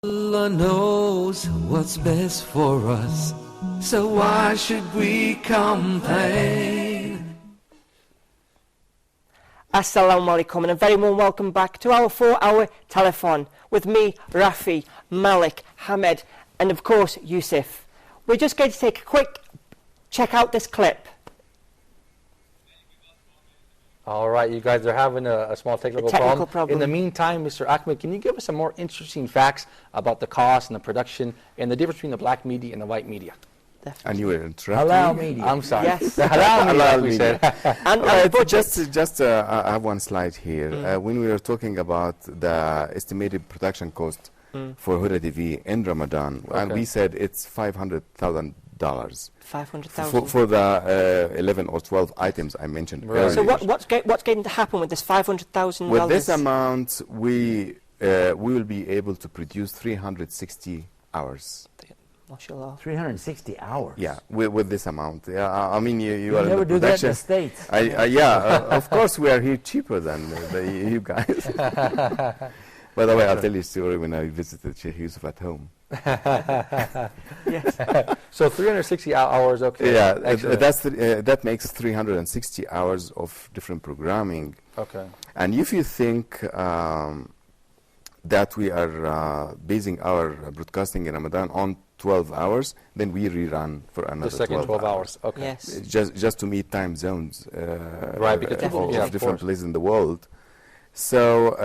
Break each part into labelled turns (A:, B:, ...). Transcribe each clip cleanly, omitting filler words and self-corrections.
A: Allah knows what's best for us, so why should we complain?
B: Assalamu alaikum and a very warm welcome back to our 4-hour telethon with me, Rafi, Malik, Hamed and of course Yusuf. We're just going to take a quick check out this clip.
C: All right, you guys are having a small technical problem. In the meantime, Mr. Ahmed, can you give us some more interesting facts about the cost and the production and the difference between the black media and the white media?
B: Definitely.
D: And you were interrupting.
C: Halal media. I'm sorry.
B: Yes.
C: The halal media, like we said.
D: I have one slide here. When we were talking about the estimated production cost for Huda TV in Ramadan, and we said it's $500,000.
B: $500,000
D: for the 11 or 12 items I mentioned earlier.
B: So what's going to happen with this $500,000?
D: With this amount, we will be able to produce 360 hours.
B: MashaAllah.
E: 360 hours?
D: Yeah, with this amount. Yeah, I mean, you are
E: never
D: in the
E: do that in
D: production.
E: the States.
D: Of course we are here cheaper than you guys. By the way, I'll tell you a story when I visited Sheikh Yusuf at home.
B: Yes.
C: So 360 hours, okay.
D: Yeah, that makes 360 hours of different programming.
C: Okay.
D: And if you think that we are basing our broadcasting in Ramadan on 12 hours, then we rerun for another
C: The second
D: 12
C: hours. Okay.
B: Yes.
D: Just to meet time zones
C: Right, because
D: of different places in the world. So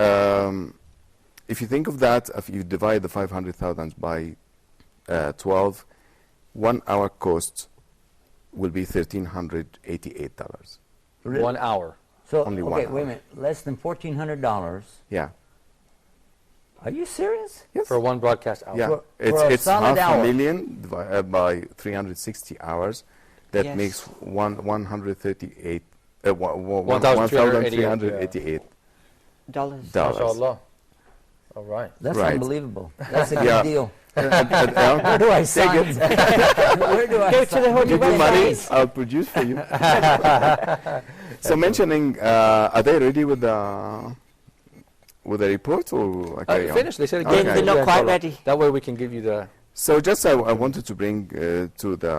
D: if you think of that, if you divide the 500,000 by 12, 1 hour cost will be $1,388.
C: 1 hour.
E: So,
D: Only 1
E: okay,
D: hour.
E: wait a minute. Less than $1,400.
D: Yeah.
E: Are you serious?
D: Yes.
C: For one broadcast hour.
D: Yeah.
E: For
D: It's
E: solid
D: half
E: hour.
D: a million by 360 hours. That
B: Yes.
D: makes 138.
C: $1,388.
B: Dollars.
C: MashaAllah. All right.
E: That's
D: Right.
E: unbelievable. That's a good
D: Yeah.
E: deal. Where do I sign? Where do I
B: Go to the
E: sign?
B: Holy
D: Give me money,
B: website.
D: I'll produce for you. So mentioning, are they ready with the report or I carry on?
C: Finish. They said
D: Okay.
C: again.
B: They're not quite ready.
C: That way we can give you the...
D: So just I wanted to bring to the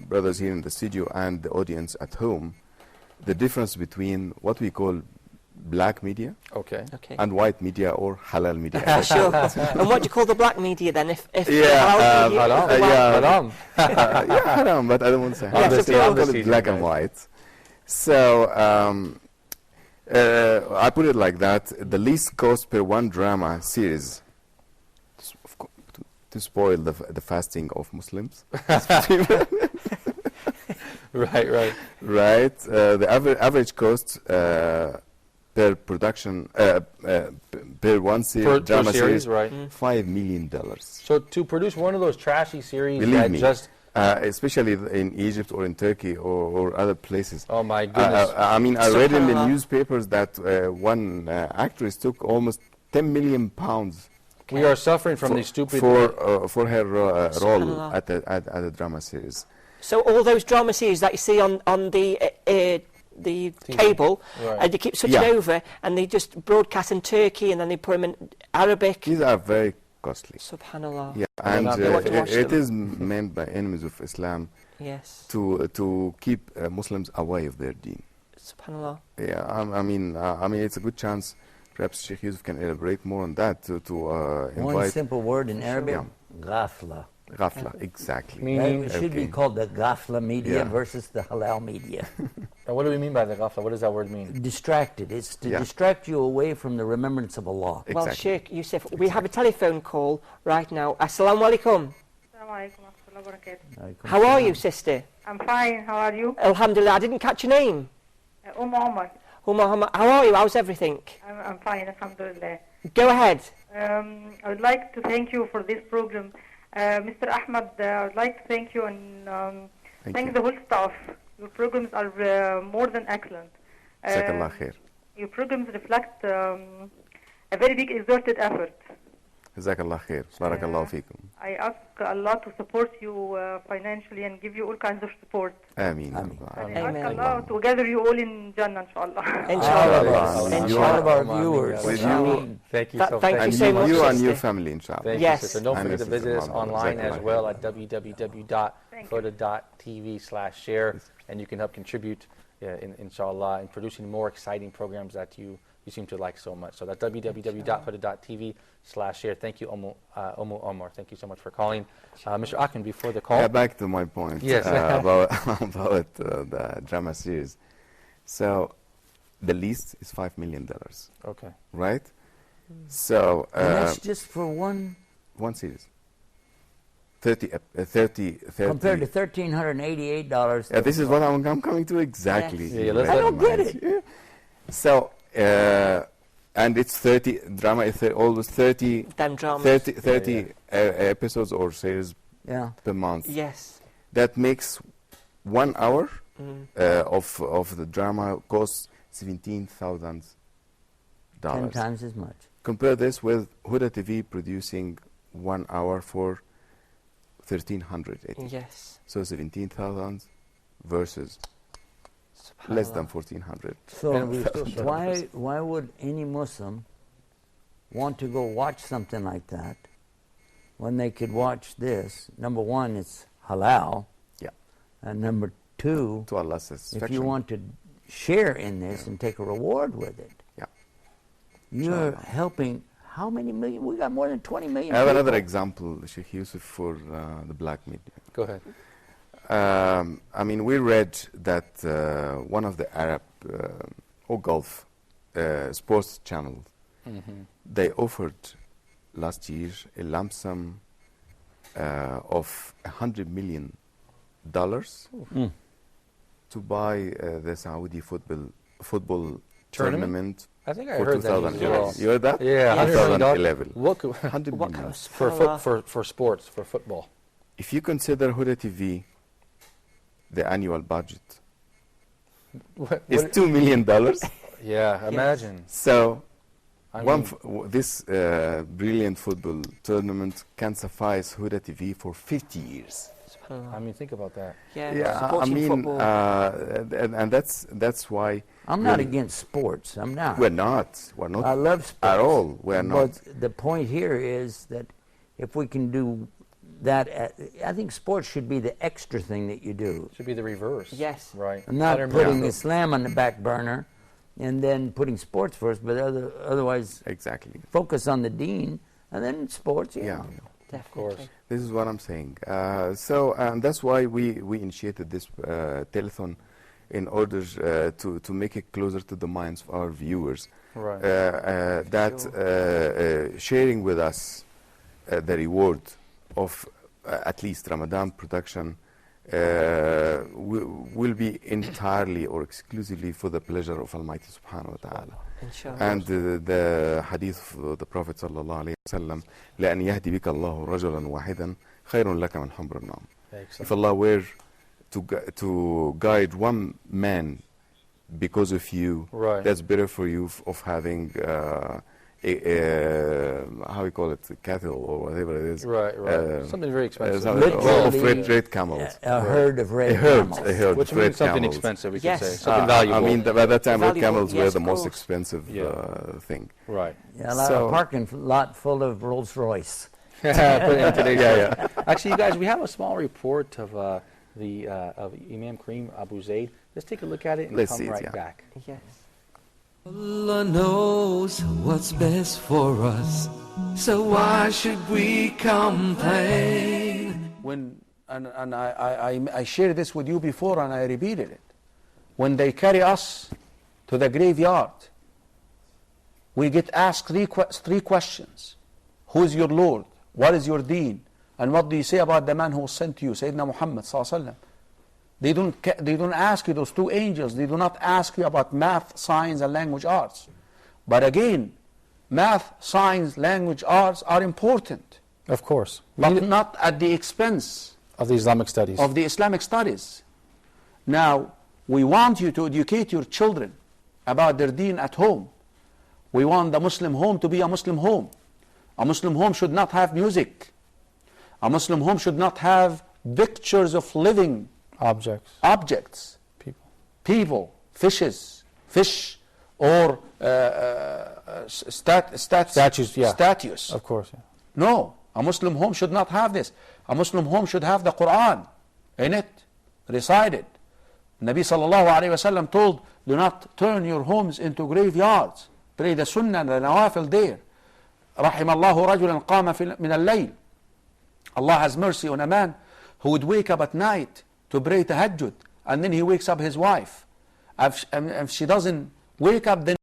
D: brothers here in the studio and the audience at home the difference between what we call black media
C: Okay.
B: Okay.
D: and white media or halal media.
B: Sure. And what do you call the black media then? If
D: Yeah,
B: halal media-
C: Haram.
B: the white-
D: yeah.
C: Haram.
D: Yeah, haram, but I don't want to say
B: Yeah,
D: haram.
B: so
D: I'll
B: people-
D: call it black and white. So I put it like that: the least cost per one drama series to spoil the fasting of Muslims.
C: Right.
D: Right. The average cost per production per one drama series,
C: right.
D: $5 million.
C: So to produce one of those trashy series
D: Believe
C: that
D: me.
C: just...
D: Especially in Egypt or in Turkey or other places.
C: Oh my goodness.
D: I mean, I read in the
B: Subhanallah.
D: newspapers that one actress took almost 10 million pounds
C: We are suffering from these stupid...
D: for her role
B: Subhanallah.
D: at the drama series.
B: So all those drama series that you see on the cable,
C: Right.
B: and they keep switching over, and they just broadcast in Turkey, and then they put them in Arabic.
D: These are very costly.
B: Subhanallah.
D: Yeah,
C: Well,
D: and
C: not to watch
D: it
B: them.
D: is meant by enemies of Islam
B: Yes.
D: to keep Muslims away of their deen.
B: Subhanallah.
D: Yeah, I mean, it's a good chance. Perhaps Sheikh Yusuf can elaborate more on that to
E: One
D: invite.
E: simple word in Arabic,
D: Yeah.
E: ghafla.
D: Ghafla, exactly.
C: Meaning-
E: That should be
D: Okay.
E: called the ghafla media
D: Yeah.
E: versus the halal media.
C: And what do we mean by the ghafla? What does that word mean?
E: Distracted. It's to
D: Yeah.
E: distract you away from the remembrance of Allah.
B: Well,
D: Exactly.
B: Sheikh Yusuf, we have a telephone call right now. Assalamu alaikum.
F: Assalamu alaikum wa rahmatullahi wa barakatuh.
B: How are you, sister?
F: I'm fine. How are you?
B: Alhamdulillah. I didn't catch your name.
F: Omar.
B: How are you? How's everything?
F: I'm fine, alhamdulillah.
B: Go ahead.
F: I would like to thank you for this program. Mr. Ahmad, I would like to thank you and thank
D: you.
F: the whole staff. Your programs are more than excellent.
D: Jazakallah khair.
F: Your programs reflect a very big exerted effort.
D: Jazakallah khair. Barakallahu feekum.
F: I ask Allah to support you financially and give you all kinds of support.
D: Ameen.
F: And I
B: Amen.
F: ask Allah to gather you all in Jannah, inshallah.
B: Inshallah.
E: All of our viewers.
D: With
B: you.
C: Thank you
B: Thank
C: so
B: you
C: much.
B: so much,
D: you and your
B: sister.
D: family, inshallah.
C: Thank
B: Yes.
C: you, sister. Don't
D: And
C: forget to
D: this is
C: visit us
D: Hamza.
C: online as
D: Exactly.
C: well at www.foda.tv/share, and you can help contribute, inshallah, in producing more exciting programs that you seem to like so much. So that's www.foda.tv/share. Thank you, Ummu Omar. Thank you so much for calling. Mr. Akin, before the call.
D: Yeah, back to my point
C: Yes.
D: about the drama series. So the least is $5 million,
C: Okay.
D: right? So
E: And that's just for one,
D: one series. 30.
E: compared to $1,388.
D: This is what I'm coming to exactly.
B: Yes.
C: Yeah, let's
E: I
C: let
E: don't get it.
D: Yeah. So, and it's 30, drama is always 30,
B: Them dramas.
D: 30 episodes or series
E: Yeah.
D: per month.
B: Yes.
D: That makes 1 hour
B: Mm.
D: of the drama costs $17,000.
E: 10 times as much.
D: Compare this with Huda TV producing 1 hour for $1,380.
B: Yes.
D: So 17,000 versus less than 1,400.
E: So
C: And we still show
E: why would any Muslim want to go watch something like that when they could watch this? Number one, it's halal.
D: Yeah.
E: And number two,
D: To Allah's satisfaction.
E: if you want to share in this and take a reward with it,
D: Yeah.
E: you're helping how many million? We got more than 20 million
D: I have
E: people.
D: another example, Sheikh Yusuf, for the black media.
C: Go ahead.
D: I mean, we read that one of the Arab or Gulf sports channels, they offered last year a lump sum of $100 million to buy the Saudi football tournament
C: I think I
D: for
C: heard that as
D: 2011.
C: well.
D: You heard that?
C: Yeah,
B: Yes.
D: 2011.
C: What could,
D: 100
B: What
D: million.
B: kind of
C: for sports, for football?
D: If you consider Huda TV, the annual budget
C: What,
D: is $2 million.
C: yeah, imagine.
D: So
C: I
D: one
C: mean,
D: this brilliant football tournament can suffice Huda TV for 50 years.
C: I mean, think about that.
B: Yeah,
D: I
B: supporting
D: mean,
B: football.
D: and that's why
E: I'm not
D: when-
E: against sports. I'm not.
D: we're not
E: I love sports.
D: at all. We're not.
E: But the point here is that if we can do that, I think sports should be the extra thing that you do.
C: Should be the reverse.
B: Yes.
C: Right.
E: I'm not
C: $100
E: putting
C: million.
E: Islam on the back burner and then putting sports first, but otherwise
D: Exactly.
E: focus on the deen and then sports.
D: Yeah.
B: Definitely.
C: Of course.
D: This is what I'm saying. So that's why we initiated this telethon in order to make it closer to the minds of our viewers.
C: Right.
D: That sharing with us the reward of at least Ramadan production will be entirely or exclusively for the pleasure of Almighty Subhanahu wa Ta'ala.
B: Inshallah.
D: And the hadith of the Prophet sallallahu alaihi wasallam, لأن يهدي بك الله رجلا واحدا خير لك من حمر النعم.
C: Excellent.
D: If Allah were to guide one man because of you,
C: Right.
D: that's better for you of having how we call it, cattle or whatever it is.
C: Right, right. Something very expensive.
E: Literally,
D: of red camels.
E: a herd of red
D: A herd,
E: camels.
D: a herd
C: Which
D: of red
C: means something
D: camels.
C: expensive, we
B: Yes.
C: could say. Something valuable.
D: I mean, by that time, red
B: Valuable,
D: camels were
B: yes,
D: the
B: of
D: most
B: course.
D: expensive
C: Yeah.
D: thing.
C: Right.
E: Yeah, a parking lot full of Rolls Royce.
C: Put it in today's
D: Yeah,
C: show. Actually, you guys, we have a small report of of Imam Kareem Abu Zayd. Let's take a look at it and
D: Let's
C: come
D: see it,
C: right
D: yeah.
C: back.
B: Yes.
A: Allah knows what's best for us, so why should we complain?
G: I shared this with you before and I repeated it. When they carry us to the graveyard, we get asked three questions. Who is your Lord? What is your deen? And what do you say about the man who was sent to you, Sayyidina Muhammad sallallahu alaihi wasallam? They don't ask you, those two angels, they do not ask you about math, science, and language arts. But again, math, science, language arts are important,
C: Of course.
G: but not at the expense
C: Of the Islamic studies.
G: of the Islamic studies. Now, we want you to educate your children about their deen at home. We want the Muslim home to be a Muslim home. A Muslim home should not have music. A Muslim home should not have pictures of living objects, people, fish, or statues.
C: Of course. Yeah.
G: No, a Muslim home should not have this. A Muslim home should have the Quran in it, recited. Nabi sallallahu alayhi wa sallam told, do not turn your homes into graveyards. Pray the sunnah and the nawafil there. رحم الله رجلا قام من الليل. Allah has mercy on a man who would wake up at night to pray tahajjud, and then he wakes up his wife. If she doesn't wake up, then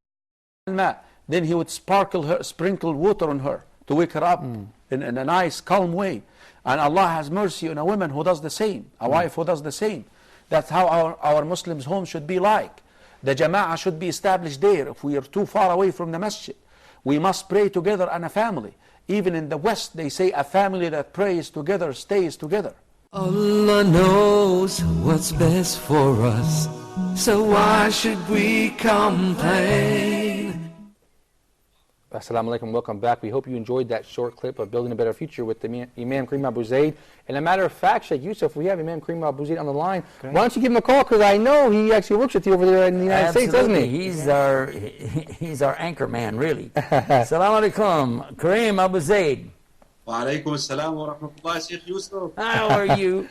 G: he would sprinkle water on her to wake her up in a nice, calm way. And Allah has mercy on a woman who does the same, a wife who does the same. That's how our Muslims' homes should be like. The jama'ah should be established there. If we are too far away from the masjid, we must pray together as a family. Even in the West, they say a family that prays together stays together.
A: Allah knows what's best for us, so why should we complain?
C: Assalamu alaikum, welcome back. We hope you enjoyed that short clip of Building a Better Future with Imam Kareem Abu Zaid. And a matter of fact, Sheikh Yusuf, we have Imam Kareem Abu Zaid on the line. Great. Why don't you give him a call, because I know he actually works with you over there in the United States, doesn't he?
E: He's our anchor man, really. Assalamu alaikum, Kareem Abu Zaid.
H: Wa alaikum assalam wa rahmatullah, Sheikh Yusuf.
E: How are you?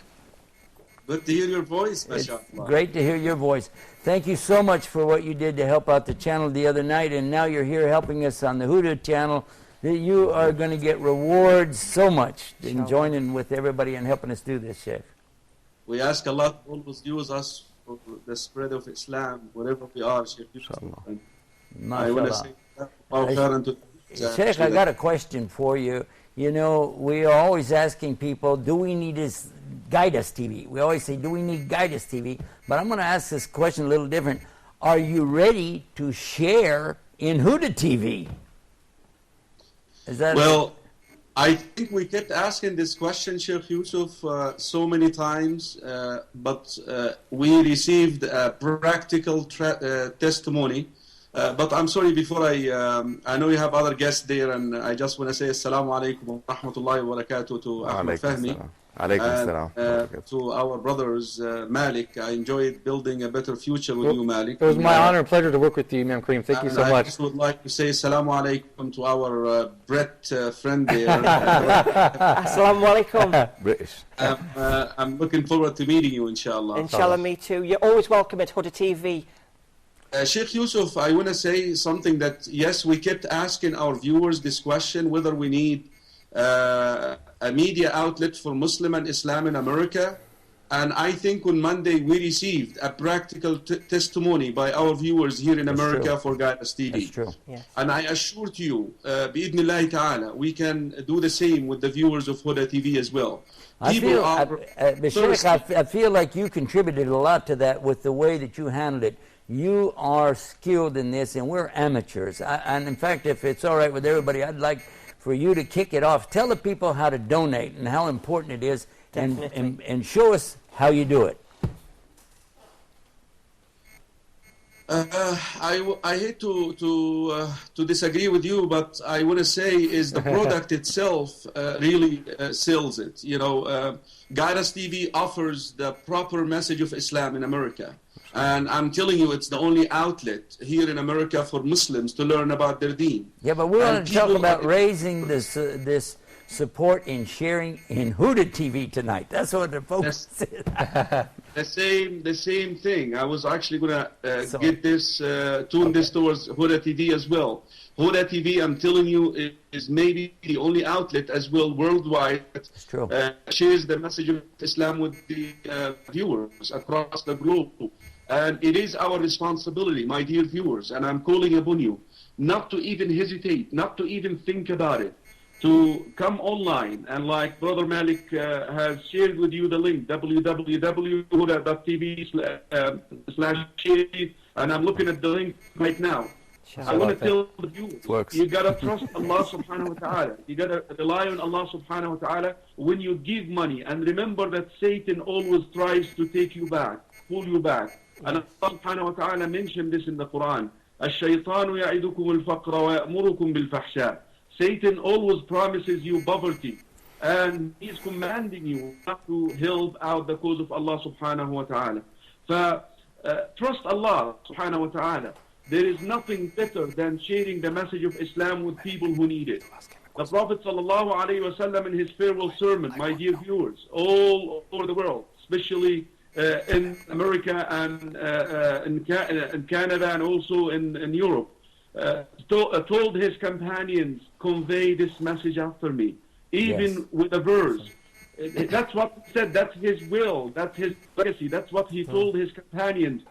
H: Good to hear your voice, mashallah.
E: Great to hear your voice. Thank you so much for what you did to help out the channel the other night, and now you're here helping us on the Huda channel. You are going to get rewards so much in joining with everybody and helping us do this, Sheikh.
H: We ask Allah to always use us for the spread of Islam wherever we are, Sheikh Yusuf. I want to say,
E: Sheikh, I got a question for you. You know, we are always asking people, do we need this Guide Us TV? We always say, do we need Guide Us TV? But I'm going to ask this question a little different. Are you ready to share in Huda TV? Is that
H: well, I think we kept asking this question, Sheikh Yusuf, so many times, but we received a practical testimony. But I'm sorry, before I know you have other guests there, and I just want to say assalamu alaikum wa rahmatullahi wa barakatuh to Ahmed Fahmi. And to our brothers, Malik. I enjoyed building a better future with you, Malik.
C: It was my honor and pleasure to work with you, Imam Kareem. Thank you so much.
H: I just would like to say assalamu alaikum to our Brett friend there.
B: Assalamu alaikum.
D: British.
H: I'm looking forward to meeting you, inshallah.
B: Inshallah, me too. You're always welcome at Huda TV.
H: Sheikh Yusuf, I want to say something that, yes, we kept asking our viewers this question, whether we need a media outlet for Muslim and Islam in America. And I think on Monday we received a practical testimony by our viewers here in America for Guide Us TV.
E: That's true.
B: Yes.
H: And I assure you, bi'idhnillahi ta'ala, we can do the same with the viewers of Huda TV as well.
E: I feel like you contributed a lot to that with the way that you handled it. You are skilled in this, and we're amateurs. And in fact, if it's all right with everybody, I'd like for you to kick it off. Tell the people how to donate and how important it is, and show us how you do it.
H: I hate to disagree with you, but I want to say is the product itself really sells it. You know, Guide Us TV offers the proper message of Islam in America. And I'm telling you, it's the only outlet here in America for Muslims to learn about their deen.
E: Yeah, but we want to talk about raising this support and sharing in Huda TV tonight. That's what the focus is.
H: The same thing. I was actually going to get this, tune this towards Huda TV as well. Huda TV, I'm telling you, is maybe the only outlet as well worldwide that shares the message of Islam with the viewers across the globe. And it is our responsibility, my dear viewers, and I'm calling upon you, not to even hesitate, not to even think about it, to come online, and like Brother Malik has shared with you the link, www.huda.tv/share, and I'm looking at the link right now. I want to tell the viewers, you got to trust Allah subhanahu wa ta'ala. You got to rely on Allah subhanahu wa ta'ala when you give money. And remember that Satan always tries to take you back, pull you back. And Allah subhanahu wa ta'ala mentioned this in the Quran. الشيطان يعدكم الفقر ويأمركم بالفحشاء. Satan always promises you poverty, and he's commanding you not to help out the cause of Allah subhanahu wa ta'ala. Trust Allah subhanahu wa ta'ala. There is nothing better than sharing the message of Islam with people who need it. The Prophet sallallahu alayhi wa sallam in his farewell sermon, my dear viewers, all over the world, especially in America and in Canada and also in Europe, told his companions, convey this message after me, even with a verse. That's what he said, that's his will, that's his legacy, that's what he told his companions.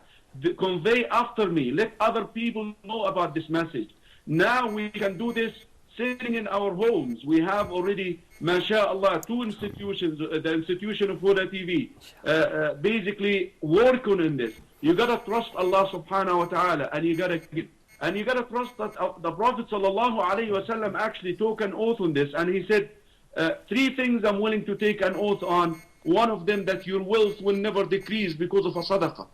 H: Convey after me, let other people know about this message. Now we can do this sitting in our homes. We have already, mashallah, 2 institutions, the institution of Huda TV, basically working on this. You gotta trust Allah subhanahu wa ta'ala, and you gotta trust that the Prophet sallallahu alayhi wa sallam actually took an oath on this, and he said, 3 things I'm willing to take an oath on. One of them, that your wealth will never decrease because of a sadaqah.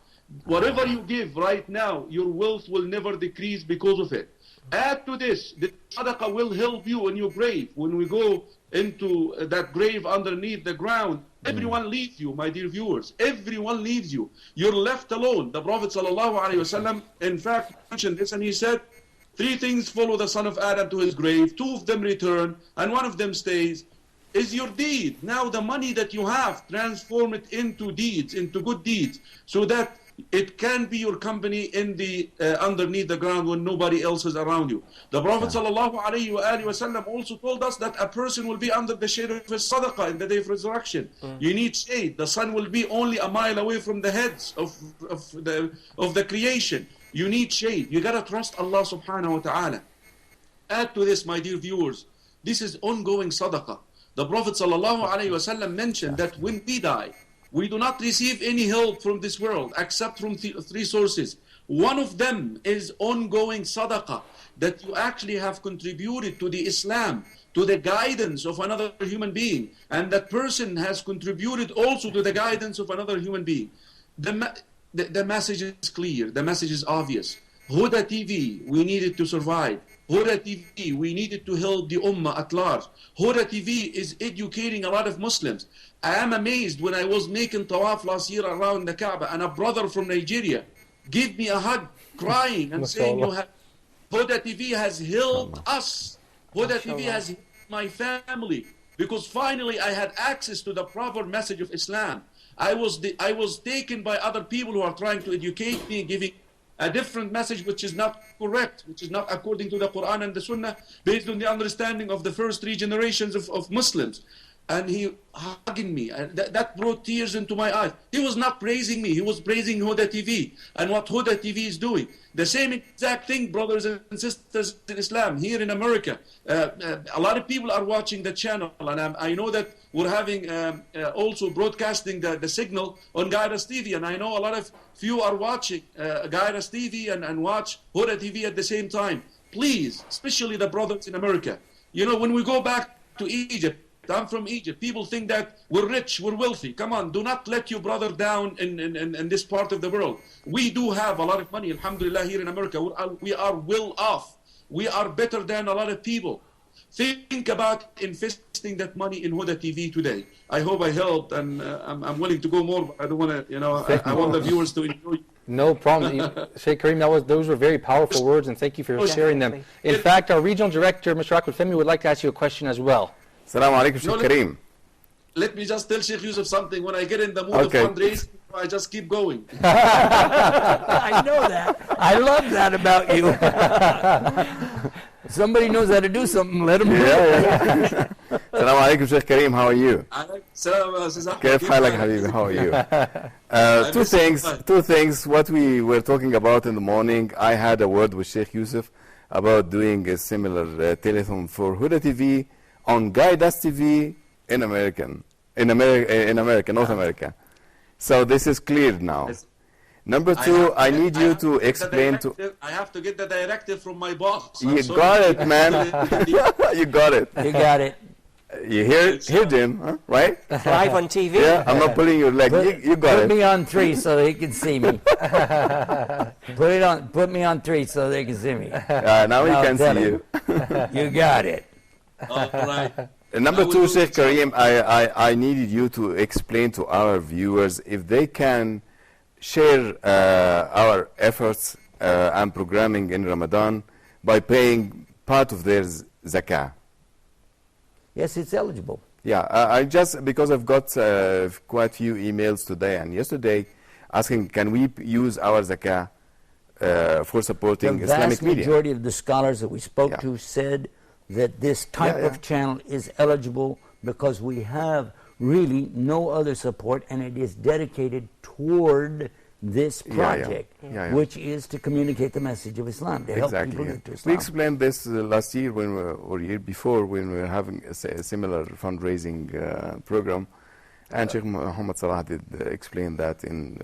H: Whatever you give right now, your wealth will never decrease because of it. Add to this, the sadaqah will help you in your grave. When we go into that grave underneath the ground, everyone leaves you, my dear viewers. Everyone leaves you. You're left alone. The Prophet ﷺ, in fact, mentioned this, and he said, 3 things follow the son of Adam to his grave. 2 of them return, and 1 of them stays. Is your deed. Now the money that you have, transform it into deeds, into good deeds, so that it can be your company in the underneath the ground when nobody else is around you. The Prophet ﷺ also told us that a person will be under the shade of his sadaqah in the day of resurrection. You need shade. The sun will be only a mile away from the heads of the creation. You need shade. You gotta trust Allah subhanahu wa ta'ala. Add to this, my dear viewers, this is ongoing sadaqah. The Prophet ﷺ mentioned that when we die, we do not receive any help from this world except from 3 sources. One of them is ongoing sadaqah, that you actually have contributed to the Islam, to the guidance of another human being, and that person has contributed also to the guidance of another human being. The message is clear, the message is obvious. Huda TV, we needed to survive. Huda TV, we needed to help the ummah at large. Huda TV is educating a lot of Muslims. I am amazed when I was making tawaf last year around the Kaaba, and a brother from Nigeria gave me a hug, crying and saying, Huda TV has helped us. Huda TV has helped my family, because finally I had access to the proper message of Islam. I was taken by other people who are trying to educate me, giving a different message which is not correct, which is not according to the Quran and the Sunnah, based on the understanding of the first 3 generations of Muslims. And he hugging me, and that brought tears into my eyes. He was not praising me, he was praising Huda TV and what Huda TV is doing. The same exact thing, brothers and sisters in Islam, here in America. A lot of people are watching the channel, and I know that we're having also broadcasting the signal on Guidance TV, and I know a lot of few are watching Guidance TV and watch Huda TV at the same time. Please, especially the brothers in America, you know, when we go back to Egypt, I'm from Egypt. People think that we're rich, we're wealthy. Come on, do not let your brother down in this part of the world. We do have a lot of money, alhamdulillah, here in America. We are well off. We are better than a lot of people. Think about investing that money in Huda TV today. I hope I helped, and I'm willing to go more, but I don't want to, you know, I want the viewers to enjoy.
C: No problem. Sheikh Kareem, those were very powerful words, and thank you for sharing them. In fact, our regional director, Mr. Akwad Femi, would like to ask you a question as well.
D: Assalamu alaikum, Sheikh Kareem.
H: Let me just tell Sheikh Yusuf something. When I get in the mood of fundraising, I just keep going.
E: I know that. I love that about you. Somebody knows how to do something, let them do it.
D: Assalamu alaikum, Sheikh Kareem. How are you?
H: كيف
D: حالك حبيبي? How are you? Two things. What we were talking about in the morning, I had a word with Sheikh Yusuf about doing a similar telethon for Huda TV on Guidance TV in America, North America. So this is clear now. Number 2, I need you to explain to...
H: I have to get the directive from my boss.
D: You got it, man. You got it.
E: You got it.
D: You hear Jim, huh? Right?
B: Live on TV.
D: Yeah, I'm not pulling your leg. You got it.
E: Put me on 3 so they can see me. Put me on 3 so they can see me.
D: Now we can see you.
E: You got it.
H: All right.
D: Number two, Sheikh Kareem, I needed you to explain to our viewers if they can share our efforts and programming in Ramadan by paying part of their zakah.
E: Yes, it's eligible.
D: Yeah, I just, because I've got quite few emails today and yesterday asking, can we use our zakah for supporting Islamic
E: The
D: media?
E: vast majority of the scholars that we spoke to said that this type of channel is eligible because we have really no other support, and it is dedicated toward this project, which is to communicate the message of Islam, to help people get to Islam.
D: We explained this last year or year before when we were having a similar fundraising program. And Sheikh Muhammad Salah did explain that in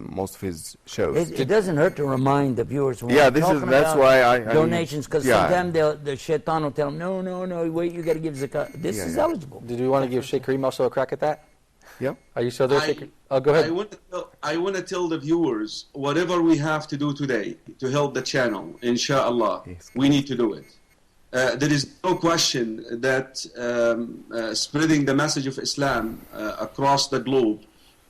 D: most of his shows.
E: It doesn't hurt to remind the viewers when
D: that's why I
E: donations, because sometimes the shaitan will tell them, no, wait, you got to give zakat. This is eligible.
C: Did we want to give Sheikh Kareem also a crack at that?
D: Yeah.
C: Are you still there, Sheikh? Oh, go ahead.
H: I want to tell the viewers, whatever we have to do today to help the channel, inshallah, we need to do it. There is no question that spreading the message of Islam across the globe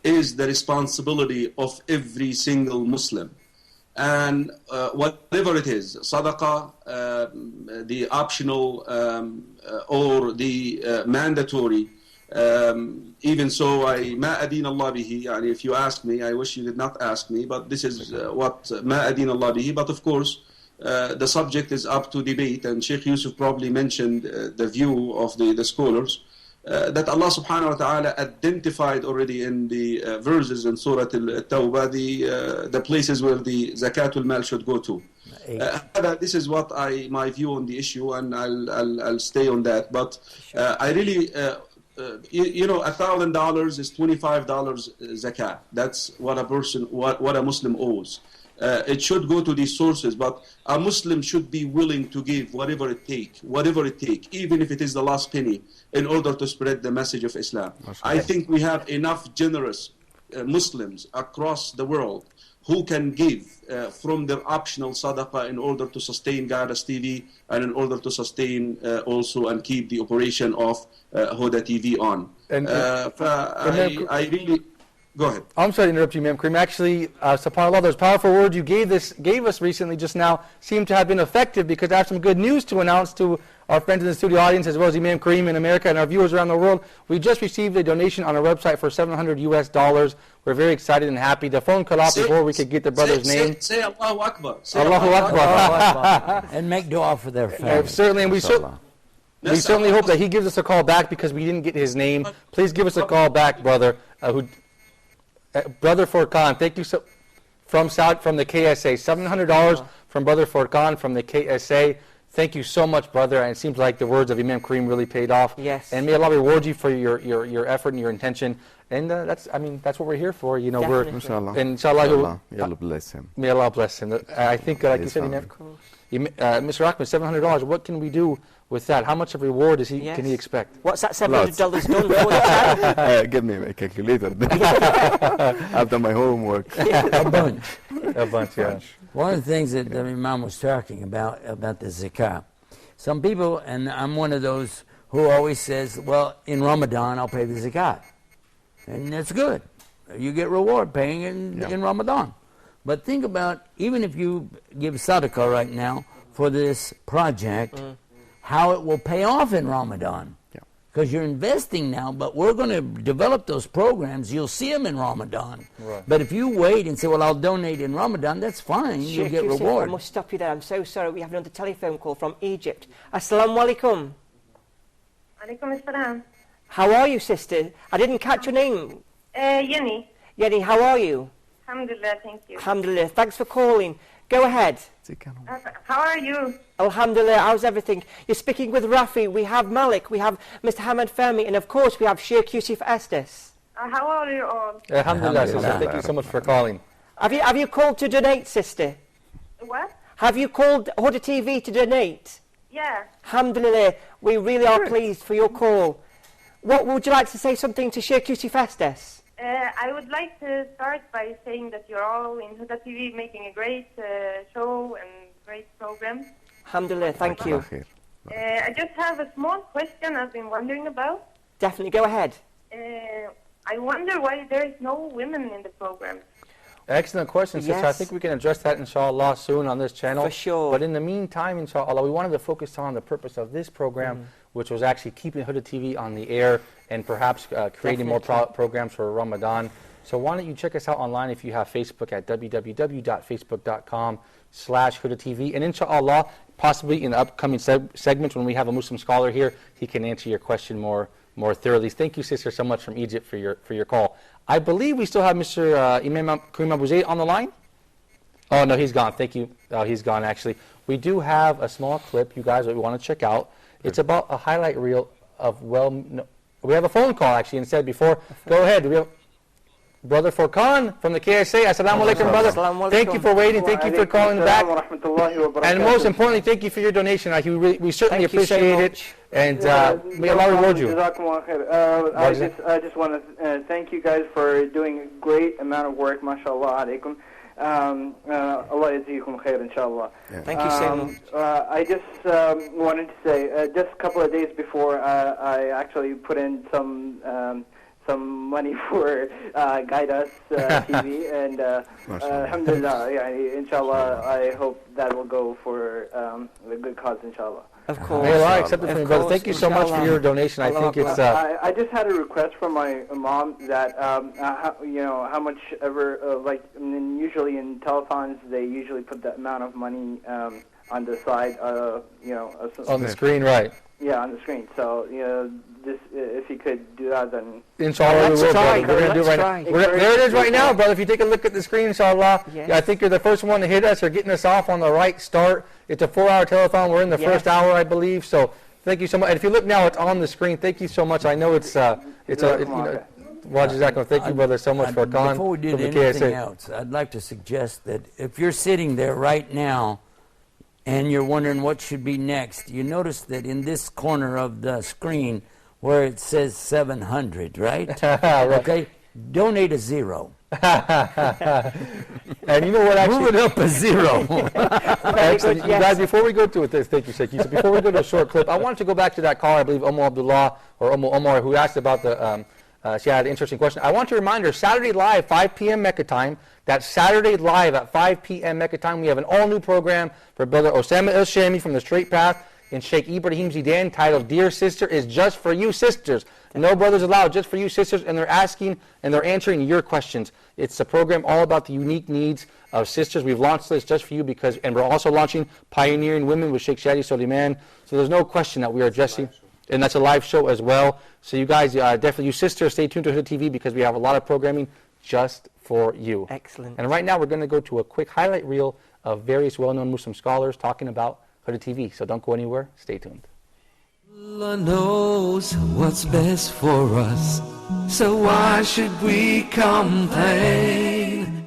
H: is the responsibility of every single Muslim. And whatever it is, sadaqah, the optional or the mandatory, even so, ما أدين الله به, يعني if you ask me, I wish you did not ask me, but this is what ما أدين الله به. But of course, the subject is up to debate, and Sheikh Yusuf probably mentioned the view of the scholars that Allah subhanahu wa ta'ala identified already in the verses in Surah Al-Tawbah the places where the zakatul mal should go to. This is what my view on the issue, and I'll stay on that. But I really, $1,000 is $25 zakat. That's what a person, what a Muslim owes. It should go to these sources, but a Muslim should be willing to give whatever it takes, even if it is the last penny, in order to spread the message of Islam. I think we have enough generous Muslims across the world who can give from their optional sadaqah in order to sustain Guidance TV and in order to sustain also and keep the operation of Huda TV on. I really... Go ahead.
C: I'm sorry to interrupt you, Imam Kareem. Actually, subhanAllah, those powerful words you gave us recently just now seem to have been effective, because I have some good news to announce to our friends in the studio audience, as well as Imam Kareem in America and our viewers around the world. We just received a donation on our website for $700 US. We're very excited and happy. The phone cut off before we could get the brother's name.
H: Say Allahu Akbar.
C: Allahu Akbar.
E: And make dua for their family.
C: Certainly, and we certainly hope that he gives us a call back, because we didn't get his name. Please give us a call back, brother. Brother Furqan, thank you so from the KSA, $700 from Brother Furqan from the KSA. Thank you so much, brother. And it seems like the words of Imam Kareem really paid off.
B: Yes.
C: And may Allah reward you for your effort and your intention. And that's what we're here for.
B: Definitely.
D: Inshallah.
C: Inshallah.
D: May Allah bless him.
C: May Allah bless him. I think, like you said, Imam, Mr. Ahmed, $700. What can we do with that? How much of reward can he expect?
B: What's that $700 done for the channel?
D: Give me a calculator. I've done my homework.
E: A bunch.
C: A bunch, yeah.
E: One of the things that the Imam was talking about the zakah. Some people, and I'm one of those who always says, well, in Ramadan I'll pay the zakat. And that's good. You get reward paying in Ramadan. But think about, even if you give sadaqah right now for this project, how it will pay off in Ramadan. Because you're investing now, but we're going to develop those programs. You'll see them in Ramadan.
C: Right.
E: But if you wait and say, well, I'll donate in Ramadan, that's fine. You'll get
B: Yusuf,
E: reward.
B: I must stop you there. I'm so sorry. We have another telephone call from Egypt. Assalamu alaikum.
F: Alaikum assalam.
B: How are you, sister? I didn't catch your name.
F: Yeni.
B: Yeni, how are you?
F: Alhamdulillah, thank you.
B: Alhamdulillah. Thanks for calling. Go ahead.
F: How are you?
B: Alhamdulillah, how's everything? You're speaking with Rafi, we have Malik, we have Mr. Hamad Fahmy, and of course we have Sheikh Yusuf Estes.
F: How are you all?
C: Alhamdulillah, sister. Thank you so much for calling.
B: Have you called to donate, sister?
F: What?
B: Have you called Huda TV to donate?
F: Yeah.
B: Alhamdulillah, we really are pleased for your call. What would you like to say something to Sheikh Yusuf Estes?
F: I would like to start by saying that you're all in Huda TV making a great show and great program.
B: Alhamdulillah, thank you.
F: I just have a small question I've been wondering about.
B: Definitely, go ahead.
F: I wonder why there is no women in the program.
C: Excellent question, sister. I
B: Yes.
C: think we can address that, inshallah, soon on this channel.
B: For sure.
C: But in the meantime, inshallah, we wanted to focus on the purpose of this program, which was actually keeping Huda TV on the air and perhaps creating more programs for Ramadan. So why don't you check us out online if you have Facebook at www.facebook.com/Huda TV. And inshallah, possibly in the upcoming segments when we have a Muslim scholar here, he can answer your question more thoroughly. Thank you, sister, so much from Egypt for your call. I believe we still have Mr. Imam Kareem Abu Zayd on the line. Oh, no, he's gone. Thank you. Oh, he's gone, actually. We do have a small clip, you guys, that we want to check out. It's about a highlight reel of we have a phone call, actually, instead before. Go ahead. We have Brother Furqan from the KSA. Assalamu alaikum, brother. Thank you for waiting. Thank you for calling back. And most importantly, thank you for your donation. We certainly appreciate it. And may Allah reward you.
I: I just want to thank you guys for doing a great amount of work. MashaAllah alaikum. Allah yazikum khair, inshallah.
B: Thank you so much.
I: I just wanted to say, just a couple of days before, I actually put in some money for Guide Us TV, and alhamdulillah, inshallah, I hope that will go for the good cause, inshallah.
B: Of course.
C: May Allah accept it from you, brother. Thank you so much for your donation. I think it's...
I: I just had a request from my mom that, how much ever, usually in telethons, they usually put that amount of money on the side,
C: on the screen, right.
I: Yeah, on the screen. So, if you could do that, then...
C: Inshallah, we will, brother. We're going to do it right now. There it is right now, brother. If you take a look at the screen, inshallah, I think you're the first one to hit us or getting us off on the right start. It's a 4-hour telethon. We're in the first hour, I believe. So, thank you so much. And if you look now, it's on the screen. Thank you so much. I know it's well, Jazakallah. Thank you, brother, so much for calling.
E: Before we did anything else, I'd like to suggest that if you're sitting there right now and you're wondering what should be next, you notice that in this corner of the screen where it says 700, right? Okay, donate a 0.
C: And you know what? Actually,
E: move it up a 0.
C: Excellent. You guys, before we go to it, thank you, Sheikh Yusuf. Before we go to a short clip, I wanted to go back to that caller, I believe, Abdullah or Omar, who asked about the. She had an interesting question. I want to remind her, Saturday Live, 5 p.m. Mecca time. That's Saturday Live at 5 p.m. Mecca time. We have an all-new program for Brother Osama El-Shami from The Straight Path and Sheikh Ibrahim Zidan, titled Dear Sister, is just for you sisters. No brothers allowed, just for you sisters, and they're asking and they're answering your questions. It's a program all about the unique needs of sisters. We've launched this just for you and we're also launching Pioneering Women with Sheikh Shadi Soliman. So there's no question that we are addressing, and that's a live show as well. So you guys, definitely, you sisters, stay tuned to Huda TV because we have a lot of programming just for you.
B: Excellent.
C: And right now we're going to go to a quick highlight reel of various well-known Muslim scholars talking about Huda TV. So don't go anywhere. Stay tuned.
A: Allah knows what's best for us, so why should we complain?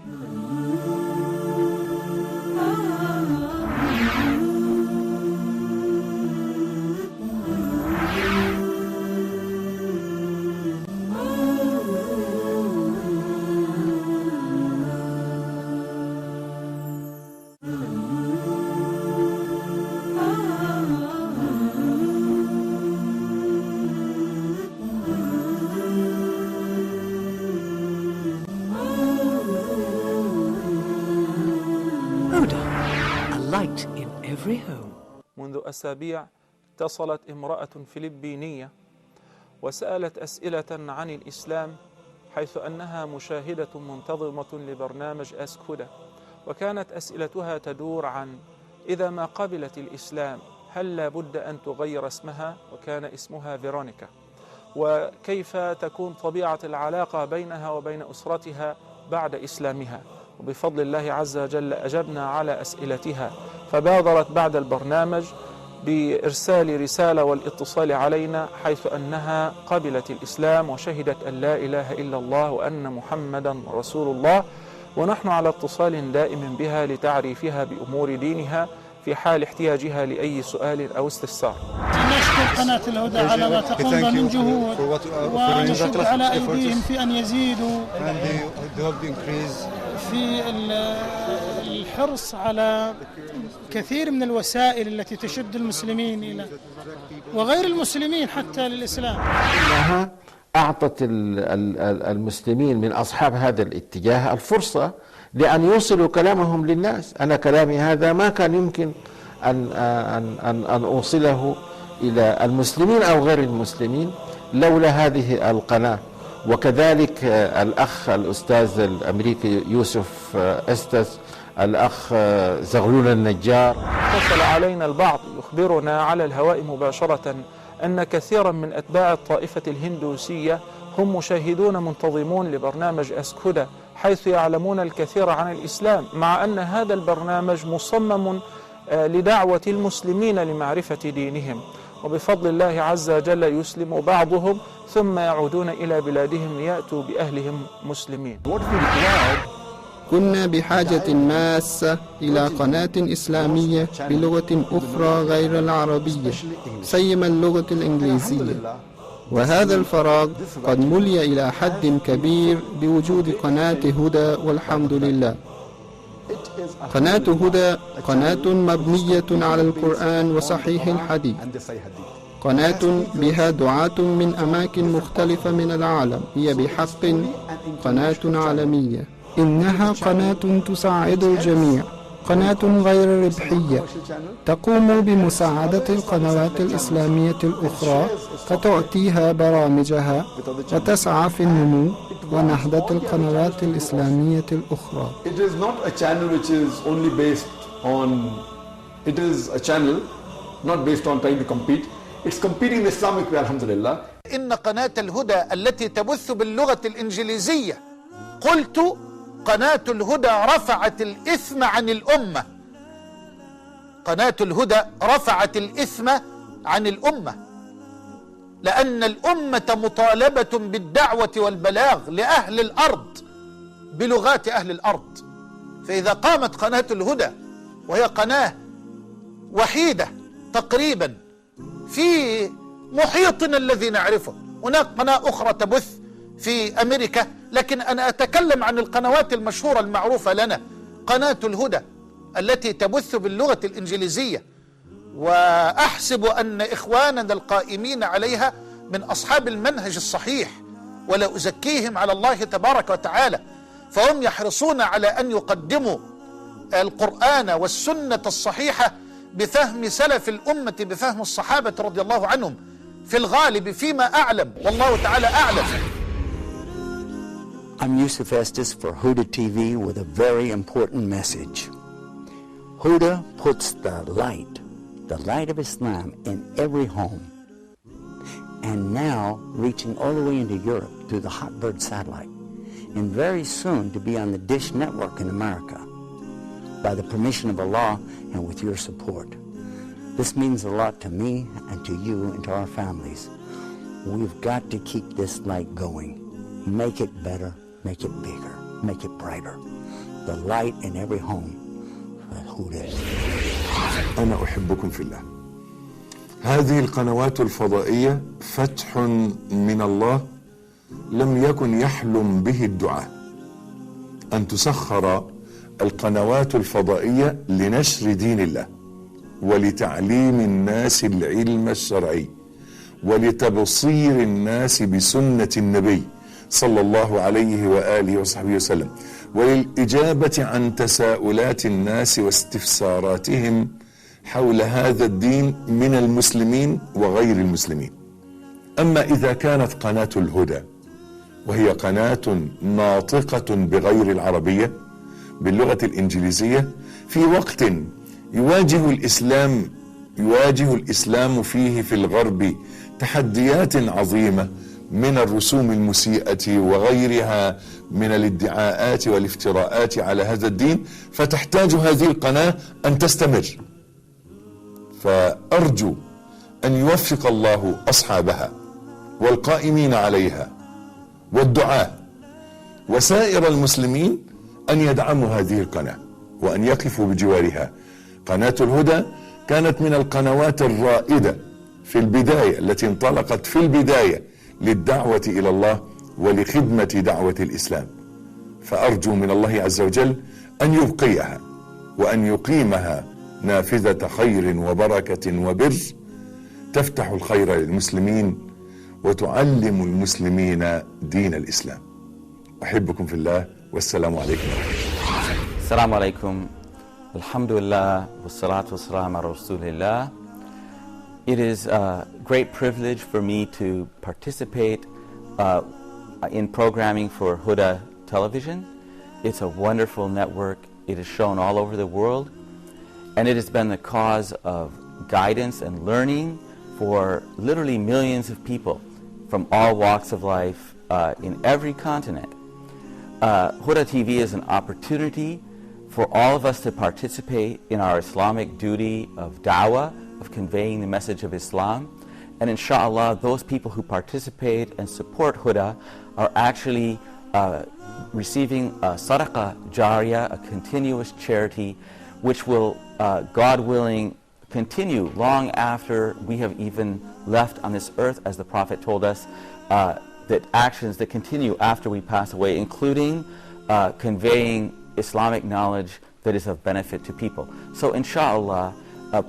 J: منذ أسابيع اتصلت امرأة فلبينية وسألت أسئلة عن الإسلام، حيث أنها مشاهدة منتظمة لبرنامج أسكودا، وكانت أسئلتها تدور عن إذا ما قبلت الإسلام هل لا بد أن تغير اسمها، وكان اسمها فيرونيكا، وكيف تكون طبيعة العلاقة بينها وبين أسرتها بعد إسلامها. وبفضل الله عز وجل أجبنا على أسئلتها، فبادرت بعد البرنامج بإرسال رسالة والاتصال علينا، حيث أنها قبلت الإسلام وشهدت أن لا إله إلا الله وأن محمدا رسول الله، ونحن على اتصال دائم بها لتعريفها بأمور دينها في حال احتياجها لأي سؤال أو استفسار.
K: نشكر قناة الهدى على ما تقوم من جهود، ونشكر على أيديهم في أن يزيدوا في الحرص على كثير من الوسائل التي تشد المسلمين إلى وغير المسلمين حتى للإسلام.
L: إنها أعطت المسلمين من أصحاب هذا الاتجاه الفرصة لأن يوصلوا كلامهم للناس. أنا كلامي هذا ما كان يمكن أن أوصله إلى المسلمين أو غير المسلمين لولا هذه القناة. وكذلك الأخ الأستاذ الأمريكي يوسف أستس، الأخ زغلول النجار.
J: اتصل علينا البعض يخبرنا على الهواء مباشرة أن كثيرا من أتباع الطائفة الهندوسية هم مشاهدون منتظمون لبرنامج أسك-هدى، حيث يعلمون الكثير عن الإسلام، مع أن هذا البرنامج مصمم لدعوة المسلمين لمعرفة دينهم، وبفضل الله عز وجل يسلم بعضهم ثم يعودون إلى بلادهم ليأتوا بأهلهم مسلمين.
M: كنا بحاجة ماسة إلى قناة إسلامية بلغة أخرى غير العربية، سيما اللغة الإنجليزية، وهذا الفراغ قد ملي إلى حد كبير بوجود قناة هدى، والحمد لله. قناة هدى قناة مبنية على القرآن وصحيح الحديث، قناة بها دعاة من أماكن مختلفة من العالم، هي بحق قناة عالمية. إنها قناة تساعد الجميع، قناة غير ربحية، تقوم بمساعدة القنوات الإسلامية الأخرى فتعطيها برامجها، وتسعى في النمو ونهضة القنوات الإسلامية الأخرى.
N: It is not a channel which is only based on, it is a channel not based on trying to compete. It's competing in the Islamic way, alhamdulillah.
O: إن قناة الهدى التي تبث باللغة الإنجليزية، قلت قناة الهدى رفعت الإثم عن الأمة. قناة الهدى رفعت الإثم عن الأمة، لأن الأمة مطالبة بالدعوة والبلاغ لأهل الأرض بلغات أهل الأرض. فإذا قامت قناة الهدى، وهي قناة وحيدة تقريبا في محيطنا الذي نعرفه، هناك قناة أخرى تبث في أمريكا، لكن أنا أتكلم عن القنوات المشهورة المعروفة لنا، قناة الهدى التي تبث باللغة الإنجليزية، وأحسب أن إخواننا القائمين عليها من أصحاب المنهج الصحيح، ولا أزكيهم على الله تبارك وتعالى، فهم يحرصون على أن يقدموا القرآن والسنة الصحيحة بفهم سلف الأمة، بفهم الصحابة رضي الله عنهم في الغالب فيما أعلم، والله تعالى أعلم.
P: I'm Yusuf Estes for Huda TV with a very important message. Huda puts the light of Islam in every home, and now reaching all the way into Europe through the Hotbird satellite, and very soon to be on the Dish Network in America, by the permission of Allah and with your support. This means a lot to me and to you and to our families. We've got to keep this light going. Make it better, make it bigger, make it brighter. The light in every home. Huda.
Q: أنا أحبكم في الله. هذه القنوات الفضائية فتح من الله لم يكن يحلم به الدعاة، أن تسخر القنوات الفضائية لنشر دين الله ولتعليم الناس العلم الشرعي ولتبصير الناس بسنة النبي صلى الله عليه وآله وصحبه وسلم، وللإجابة عن تساؤلات الناس واستفساراتهم حول هذا الدين من المسلمين وغير المسلمين. أما إذا كانت قناة الهدى وهي قناة ناطقة بغير العربية باللغة الإنجليزية في وقت يواجه الإسلام فيه في الغرب تحديات عظيمة من الرسوم المسيئة وغيرها من الادعاءات والافتراءات على هذا الدين، فتحتاج هذه القناة أن تستمر. فأرجو أن يوفق الله أصحابها والقائمين عليها والدعاة وسائر المسلمين أن يدعموا هذه القناة وأن يقفوا بجوارها. قناة الهدى كانت من القنوات الرائدة في البداية، التي انطلقت في البداية للدعوة إلى الله ولخدمة دعوة الإسلام، فأرجو من الله عز وجل أن يبقيها وأن يقيمها نافذة خير وبركة وبر تفتح الخير للمسلمين وتعلم المسلمين دين الإسلام. أحبكم في الله والسلام عليكم.
R: السلام عليكم. Alhamdulillah, wassalatu wassalam ala rasulillah. It is a great privilege for me to participate in programming for Huda Television. It's a wonderful network. It is shown all over the world, and it has been the cause of guidance and learning for literally millions of people from all walks of life in every continent. Huda TV is an opportunity for all of us to participate in our Islamic duty of da'wah, of conveying the message of Islam. And inshallah, those people who participate and support Huda are actually receiving a sadaqah jariyah, a continuous charity, which will, God willing, continue long after we have even left on this earth, as the Prophet told us, that actions that continue after we pass away, including conveying Islamic knowledge that is of benefit to people. So inshallah,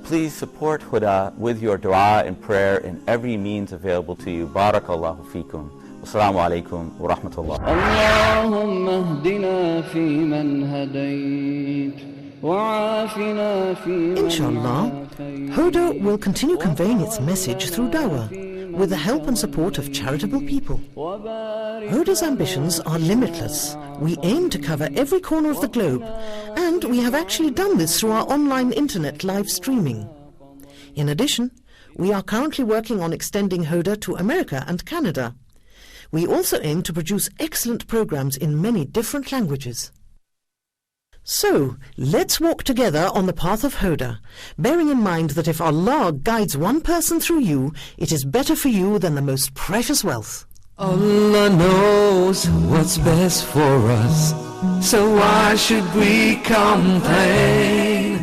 R: please support Huda with your dua and prayer in every means available to you. Barakallahu feekum. Wassalamu alaikum wa rahmatullah.
A: Allahumma hdina fi man hadayt.
S: Inshallah, Huda will continue conveying its message through dawah with the help and support of charitable people. Huda's ambitions are limitless. We aim to cover every corner of the globe, and we have actually done this through our online internet live streaming. In addition, we are currently working on extending Huda to America and Canada. We also aim to produce excellent programs in many different languages. So, let's walk together on the path of Huda, bearing in mind that if Allah guides one person through you, it is better for you than the most precious wealth.
A: Allah knows what's best for us, so why should we complain?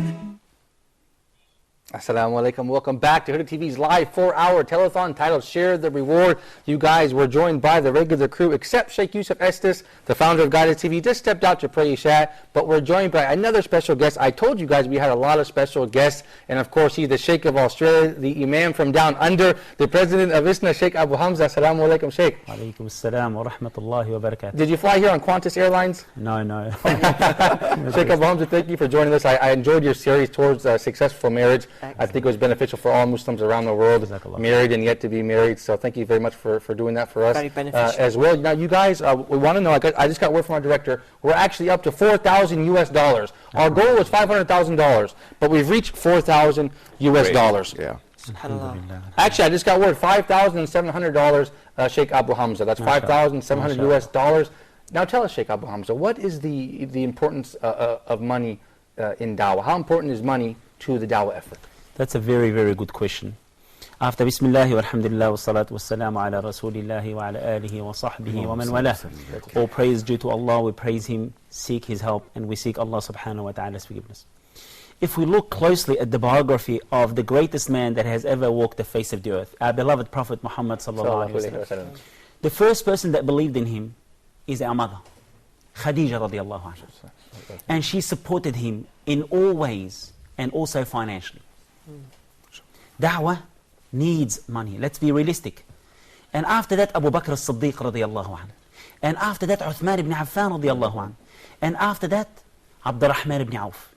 C: Assalamu alaikum. Welcome back to Huda TV's live 4-hour telethon titled Share the Reward. You guys were joined by the regular crew, except Sheikh Yusuf Estes, the founder of Guidance TV, just stepped out to pray Isha, but we're joined by another special guest. I told you guys we had a lot of special guests, and of course he's the Sheikh of Australia, the Imam from down under, the president of ISNA, Sheikh Abu Hamza. Assalamu alaikum, Sheikh.
T: Alaikum assalam wa rahmatullahi wa barakatuh.
C: Did you fly here on Qantas Airlines?
T: No.
C: Sheikh Abu Hamza, thank you for joining us. I enjoyed your series towards successful marriage. I think it was beneficial for all Muslims around the world, married and yet to be married. So thank you very much for doing that for us as well. Now you guys, we want to know, I just got word from our director, we're actually up to $4,000 US. Our goal was $500,000, but we've reached $4,000 US.
D: Yeah.
C: Actually, I just got word, $5,700, Sheikh Abu Hamza. That's $5,700 US. Now tell us, Sheikh Abu Hamza, what is the importance of money in dawah? How important is money to the dawah effort?
T: That's a very, very good question. After Bismillah wa alhamdulillah wa salatu wa salamu ala rasulillahi wa ala alihi wa sahbihi wa man walah. All praise due to Allah, we praise Him, seek His help, and we seek Allah subhanahu wa ta'ala's forgiveness. If we look closely at the biography of the greatest man that has ever walked the face of the earth, our beloved Prophet Muhammad sallallahu alayhi wa sallam, the first person that believed in him is our mother, Khadija radiallahu anha. And she supported him in all ways, and also financially. Da'wah needs money. Let's be realistic. And after that, Abu Bakr as-Siddiq radiallahu anhu. And after that, Uthman ibn Affan radiallahu anhu. And after that, Abdurrahman ibn Auf.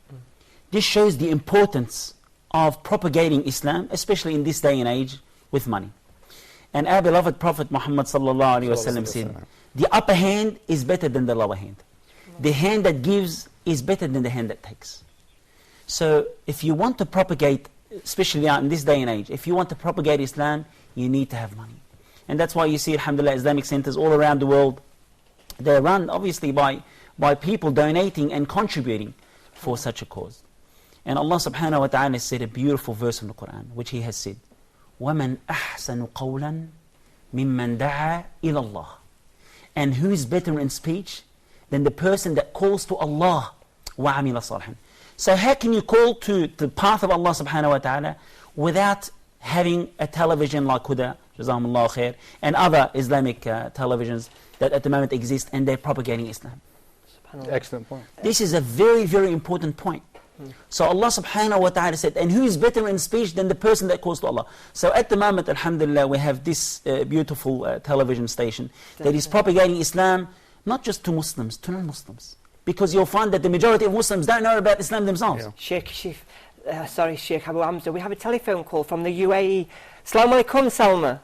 T: This shows the importance of propagating Islam, especially in this day and age, with money. And our beloved Prophet Muhammad sallallahu alayhi wa sallam said, the upper hand is better than the lower hand. The hand that gives is better than the hand that takes. So if you want to propagate, especially in this day and age, if you want to propagate Islam, you need to have money. And that's why you see, alhamdulillah, Islamic centers all around the world. They're run, obviously, by people donating and contributing for such a cause. And Allah subhanahu wa ta'ala said a beautiful verse in the Quran, which He has said, وَمَنْ أَحْسَنُ قَوْلًا مِمَّنْ دَعَى إِلَى اللَّهِ. And who is better in speech than the person that calls to Allah, وَعَمِلَ صَالِحًا. So how can you call to the path of Allah subhanahu wa ta'ala without having a television like Huda, Jazakumullah khair, and other Islamic televisions that at the moment exist, and they're propagating Islam?
C: Excellent point.
T: This is a very, very important point. So Allah subhanahu wa ta'ala said, and who is better in speech than the person that calls to Allah? So at the moment, alhamdulillah, we have this beautiful television station that is propagating Islam, not just to Muslims, to non-Muslims. Because you'll find that the majority of Muslims don't know about Islam themselves.
B: Yeah. Sheikh Abu Hamza, we have a telephone call from the UAE. Assalamu alaikum, Salma.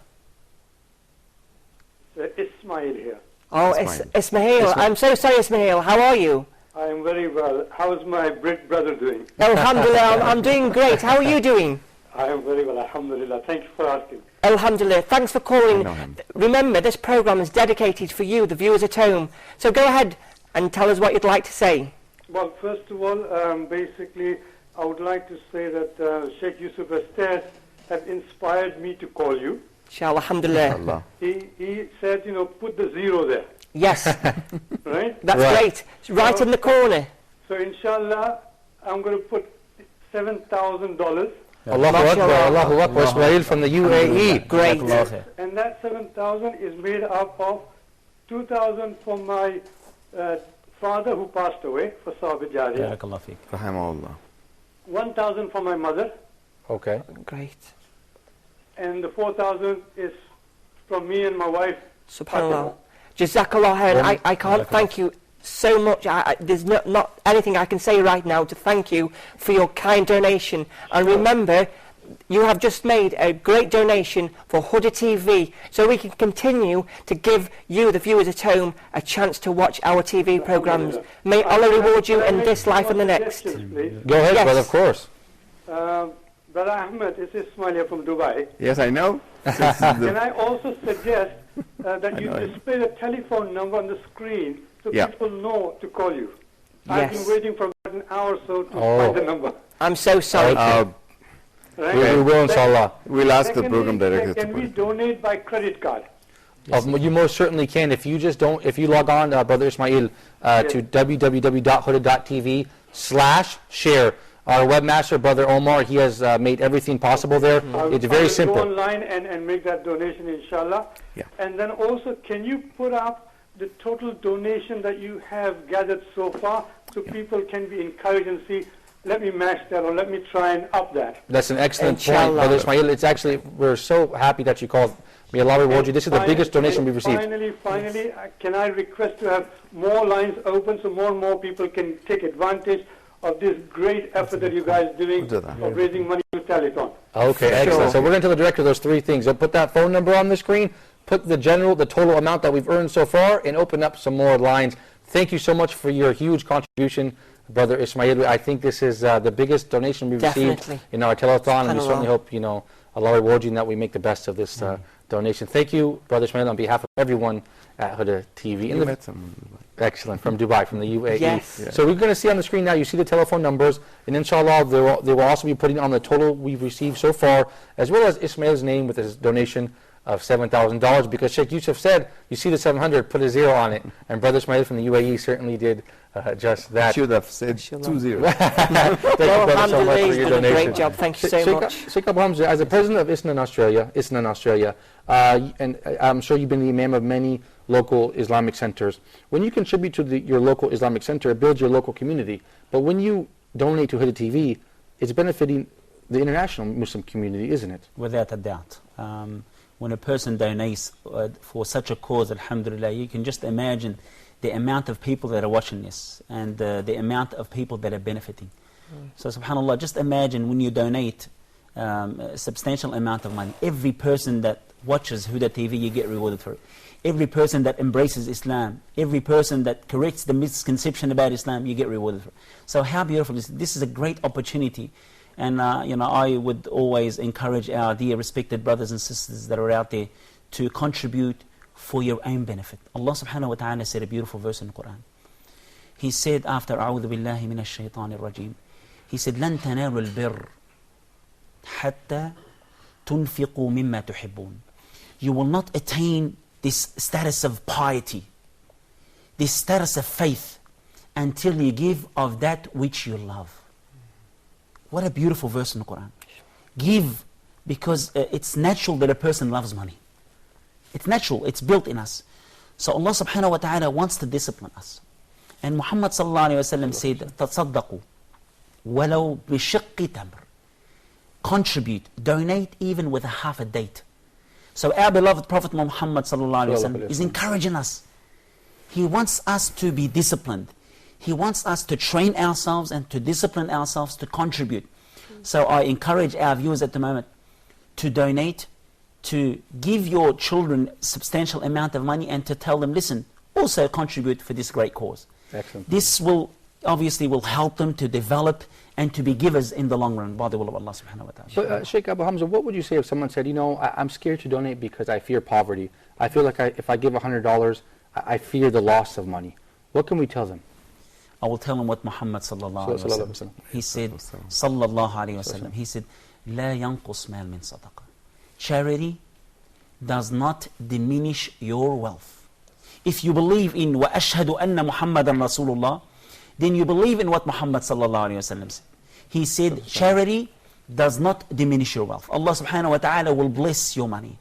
U: Ismail here.
B: Oh, Ismail. I'm so sorry, Ismail. How are you?
U: I am very well. How's my brother doing?
B: Alhamdulillah, I'm doing great. How are you doing?
U: I am very well, alhamdulillah. Thank you for asking.
B: Alhamdulillah. Thanks for calling. Remember, this program is dedicated for you, the viewers at home. So go ahead and tell us what you'd like to say.
U: Well, first of all, basically, I would like to say that Sheikh Yusuf Estes have inspired me to call you.
B: Inshallah, alhamdulillah.
U: He said, put the zero there.
B: Yes.
U: Right?
B: That's great. It's right in the corner.
U: So, inshallah, I'm going to put $7,000.
C: Allahu Akbar, Allahu Akbar, Ismail from the UAE.
B: Great.
U: And that 7,000 is made up of 2,000 for my father who passed away, for Sabit Jariyah.
D: Rahimahullah.
U: 1,000 for my mother.
C: Okay.
B: Great.
U: And the 4,000 is from me and my wife.
B: Subhanallah. Jazakallah khair. I can't thank you so much. There's not anything I can say right now to thank you for your kind donation. And remember, you have just made a great donation for Huda TV, so we can continue to give you, the viewers at home, a chance to watch our TV programs. May Allah reward you in this life and the next.
C: Go ahead, brother, of course.
U: Brother Ahmed, it's Ismail from Dubai.
D: Yes, I know.
U: Can I also suggest that you display the telephone number on the screen so people know to call you? I've been waiting for about an hour or so to find the number.
B: I'm so sorry.
U: Right?
C: We will, inshallah.
D: We'll ask the program director to
U: Can we donate by credit card?
C: You most certainly can. If you log on, Brother Ismail, to www.huda.tv/share. Our webmaster, Brother Omar, he has made everything possible there. It's very simple.
U: Go online and make that donation, inshallah.
D: Yeah.
U: And then also, can you put up the total donation that you have gathered so far so people can be encouraged and see, let me match that or let me try and up that.
C: That's an excellent point, Brother Ismail. It's actually, we're so happy that you called. May Allah reward you. This is the biggest donation we've received.
U: Finally, can I request to have more lines open so more and more people can take advantage of this great effort that you guys are doing of raising money with Telethon.
C: Okay, excellent. So we're going to tell the director those three things. So put that phone number on the screen, put the total amount that we've earned so far, and open up some more lines. Thank you so much for your huge contribution, Brother Ismail. I think this is the biggest donation we've received in our telethon, and we certainly hope, Allah reward you and that we make the best of this donation. Thank you, Brother Ismail, on behalf of everyone at Huda TV.
D: You met someone.
C: Excellent, from Dubai, from the UAE.
B: Yes.
C: Yeah. So we're going to see on the screen now, you see the telephone numbers, and inshallah they will also be putting on the total we've received so far, as well as Ismail's name with his donation of $7,000, because Sheikh Yusuf said, you see the 700, put a zero on it, and Brother Ismail from the UAE certainly did just that.
D: Should have said 2 zeros.
C: Thank you, brother, so much for your donation.
B: Great job, thank you so much.
C: Sheikh Abu Hamza, as the president of ISNA in Australia, and I'm sure you've been the imam of many local Islamic centers. When you contribute to your local Islamic center, it builds your local community. But when you donate to Huda TV, it's benefiting the international Muslim community, isn't it?
T: Without a doubt. When a person donates for such a cause, alhamdulillah, you can just imagine the amount of people that are watching this and the amount of people that are benefiting. So subhanAllah, just imagine when you donate a substantial amount of money. Every person that watches Huda TV, you get rewarded for it. Every person that embraces Islam, every person that corrects the misconception about Islam, you get rewarded for it. So how beautiful is this? This is a great opportunity. And I would always encourage our dear respected brothers and sisters that are out there to contribute for your own benefit. Allah subhanahu wa ta'ala said a beautiful verse in the Quran. He said after أعوذ بالله من الشيطان الرجيم, He said لن تنالوا البر حتى تنفقوا مما تحبون. You will not attain this status of piety, this status of faith, until you give of that which you love. What a beautiful verse in the Quran. Give, because it's natural that a person loves money. It's natural, it's built in us. So Allah subhanahu wa ta'ala wants to discipline us. And Muhammad sallallahu alayhi wa sallam said, تَصَدَّقُوا وَلَوْ بِشِقِّ تَمْرٍ. Contribute, donate even with a half a date. So our beloved Prophet Muhammad is encouraging us. He wants us to be disciplined. He wants us to train ourselves and to discipline ourselves to contribute. So I encourage our viewers at the moment to donate, to give your children substantial amount of money, and to tell them, listen, also contribute for this great cause.
C: Excellent.
T: This will obviously will help them to develop and to be givers in the long run by the will of Allah subhanahu wa ta'ala.
C: But Sheikh Abu Hamza, what would you say if someone said, you know, I'm scared to donate because I fear poverty. I feel like if I give $100, I fear the loss of money. What can we tell them?
T: I will tell them what Muhammad sallallahu alayhi wa sallam, he said, sallallahu alayhi wa sallam, he said, لا ينقص مال من صدقة. Charity does not diminish your wealth. If you believe in وَأَشْهَدُ أَنَّ مُحَمَّدًا رَسُولُ اللَّهِ, then you believe in what Muhammad sallallahu alayhi wa sallam said. He said, charity does not diminish your wealth. Allah subhanahu wa ta'ala will bless your money.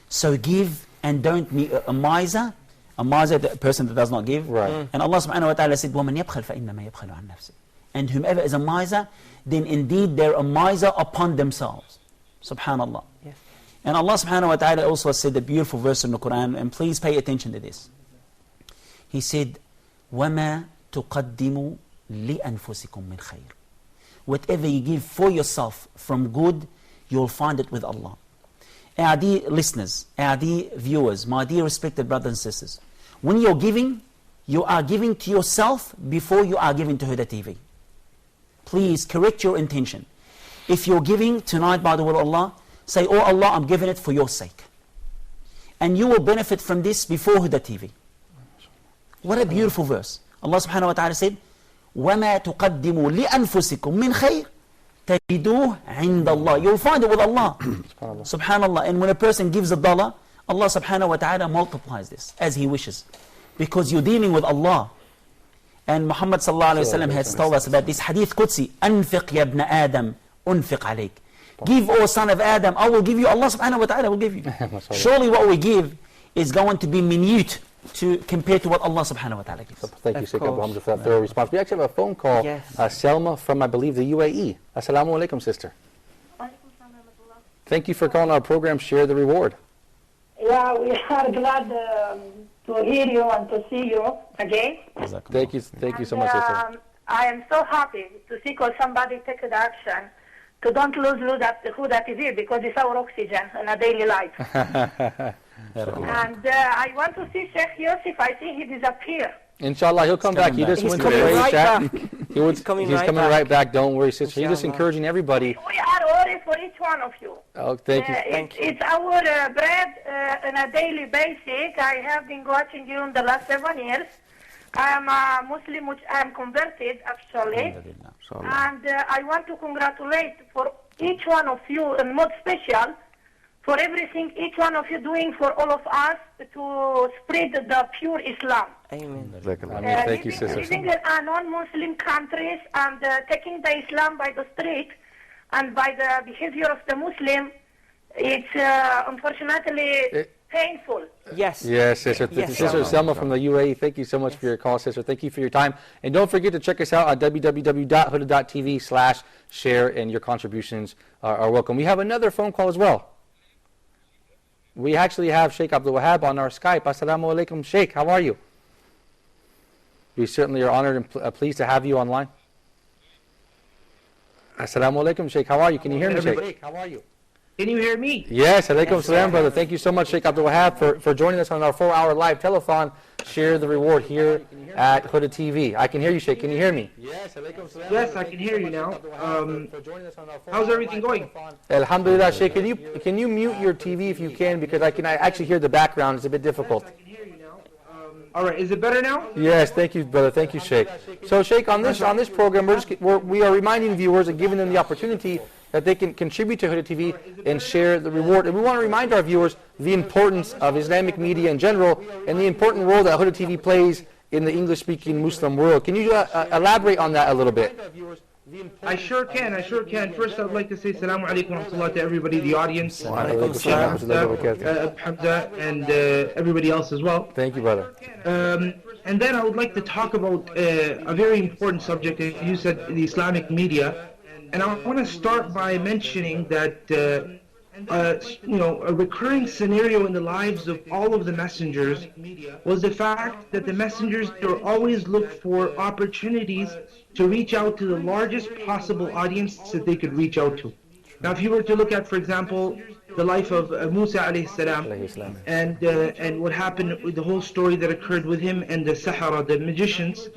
T: So give and don't be a miser. A miser, the person that does not give.
C: Right.
T: And Allah subhanahu wa ta'ala said, وَمَنْ يَبْخَلْ فَإِنَّمَا يَبْخَلُ عَنْ نَفْسِهِ. And whomever is a miser, then indeed they're a miser upon themselves. Subhanallah.
B: Yes.
T: And Allah subhanahu wa ta'ala also said a beautiful verse in the Quran, and please pay attention to this. He said, وَمَا تُقَدِّمُوا لِأَنفُسِكُم مِّنْ خَيْرٍ. Whatever you give for yourself from good, you'll find it with Allah. Our dear listeners, our dear viewers, my dear respected brothers and sisters, when you're giving, you are giving to yourself before you are giving to Huda TV. Please correct your intention. If you're giving tonight by the will of Allah, say, oh Allah, I'm giving it for your sake. And you will benefit from this before Huda TV. What a beautiful verse. Allah subhanahu wa ta'ala said, وَمَا تُقَدِّمُوا لِأَنفُسِكُم مِّنْ خَيْرٍ تَجِدُوهُ عِنْدَ اللَّهِ. You'll find it with Allah. Subhanallah. And when a person gives $1, Allah subhanahu wa ta'ala multiplies this as He wishes. Because you're dealing with Allah. And Muhammad sallallahu alayhi wa sallam has told us about this hadith Qudsi, أَنْفِقْ يَا ابْنَ آدَمْ أُنْفِقْ عَلَيْكَ. Give, O son of Adam, I will give you. Allah subhanahu wa ta'ala will give you. Surely what we give is going to be minute compared to what Allah subhanahu wa ta'ala gives.
C: Thank you, Sheikh Abu Hamza, for that thorough response. We actually have a phone call.
B: Yes.
C: Selma from, I believe, the UAE. Assalamu alaikum, sister. Thank you for calling our program, Share the Reward.
G: Yeah, we are glad to hear you and to see you again.
C: Thank you so much, sister.
G: I am so happy to see somebody take the action to don't lose Huda TV, because it's our oxygen in a daily life. And I want to see Sheikh Yusuf. I think he disappeared.
C: Inshallah, he'll come back. He just went to praise chat. He's coming right back. Don't worry, sister. He's just encouraging everybody.
G: We are worried for each one of you.
C: Oh, thank you.
G: It's our bread on a daily basis. I have been watching you in the last 7 years. I am a Muslim, which I am converted actually. And I want to congratulate for each one of you, and most special for everything each one of you doing for all of us to spread the pure Islam.
B: Amen.
C: Thank you, sister.
G: Living in non-Muslim countries and taking the Islam by the street and by the behavior of the Muslim, it's unfortunately painful.
B: Yes.
C: Yes, sister.
B: Yes.
C: Sister Selma from the UAE, thank you so much for your call, sister. Thank you for your time. And don't forget to check us out at www.huda.tv/share, and your contributions are welcome. We have another phone call as well. We actually have Sheikh Abdul Wahab on our Skype. Assalamu alaikum, Sheikh. How are you? We certainly are honored and pleased to have you online. Assalamu alaikum, Sheikh. How are you? Can you hear me, Sheikh? How are you?
V: Can you hear me?
C: Yes, alaikum salam, brother. Thank you so much, Sheikh Abdul Wahab, for joining us on our 4-hour live telethon. Share the reward here at Huda TV. I can hear you, Sheikh. Can you hear me?
V: Yes, I can hear you now. How's everything going?
C: Alhamdulillah, Sheikh. Can you mute your TV if you can, because I actually hear the background. It's a bit difficult.
V: All right, is it better now?
C: Yes, thank you, brother. Thank you, Sheikh. So, Sheikh, on this program, we are reminding viewers and giving them the opportunity that they can contribute to Huda TV and share the reward. And we want to remind our viewers the importance of Islamic media in general and the important role that Huda TV plays in the English-speaking Muslim world. Can you elaborate on that a little bit?
V: I sure can. First, I'd like to say Assalamu alaikum wa rahmatullah to everybody, the audience, Hamza, and everybody else as well.
C: Thank you, brother.
V: And then I would like to talk about a very important subject. You said the Islamic media. And I want to start by mentioning that a recurring scenario in the lives of all of the messengers was the fact that the messengers were always look for opportunities to reach out to the largest possible audience that they could reach out to. Now, if you were to look at, for example, the life of Musa alayhi salam, and what happened with the whole story that occurred with him and the Sahara, the magicians,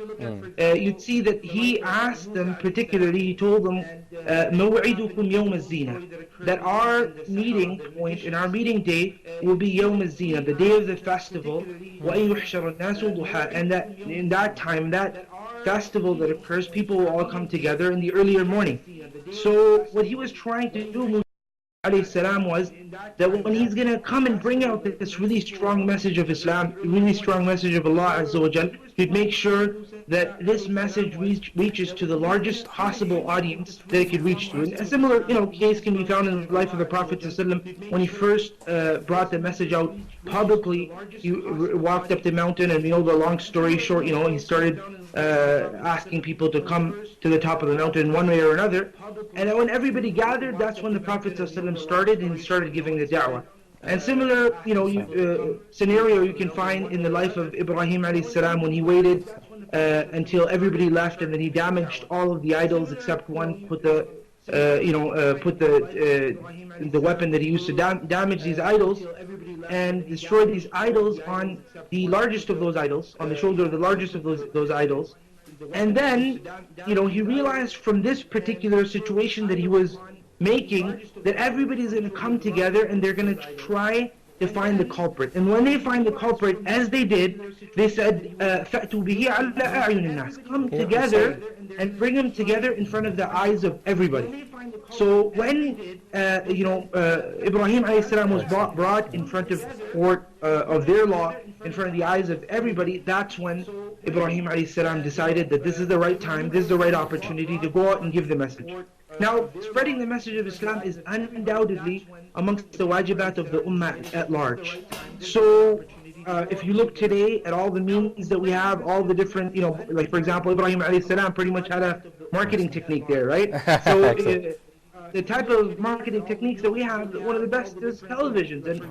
V: you'd see that he asked them particularly, he told them, مَوْعِدُكُمْ يَوْمَ الزِّينَةِ, that our meeting point and our meeting day will be يَوْمَ الزِّينَةِ, the day of the festival, وَأَن يُحْشَرَ النَّاسُ ضُحًى, and that in that time, that festival that occurs, people will all come together in the earlier morning. So what he was trying to do, alayhi salam, was that when he's going to come and bring out this really strong message of Islam, really strong message of Allah Azza wa Jal, he'd make sure that this message reaches to the largest possible audience that it could reach to. And a similar case can be found in the life of the Prophet ﷺ. When he first brought the message out publicly, he walked up the mountain, and the long story short, he started asking people to come to the top of the mountain in one way or another. And when everybody gathered, that's when the Prophet ﷺ started, and he started giving the da'wah. And similar scenario you can find in the life of Ibrahim alayhi salam, when he waited until everybody left, and then he damaged all of the idols except one, put the weapon that he used to damage these idols, and destroy these idols on the largest of those idols, on the shoulder of the largest of those idols. And then, he realized from this particular situation that he was making, that everybody's going to come together and they're going to try to find the culprit. And when they find the culprit, as they did, they said, فَأْتُوا بِهِ عَلَىٰ أَعْيُنِ النَّاسِ, come together and bring them together in front of the eyes of everybody. So when Ibrahim alayhi salam was brought in front of court of their law, in front of the eyes of everybody, that's when Ibrahim alayhi salam decided that this is the right time, this is the right opportunity to go out and give the message. Now, spreading the message of Islam is undoubtedly amongst the wajibat of the ummah at large. So, if you look today at all the means that we have, all the different, like for example, Ibrahim alayhi salam pretty much had a marketing technique there, right? So, the type of marketing techniques that we have, one of the best is televisions. And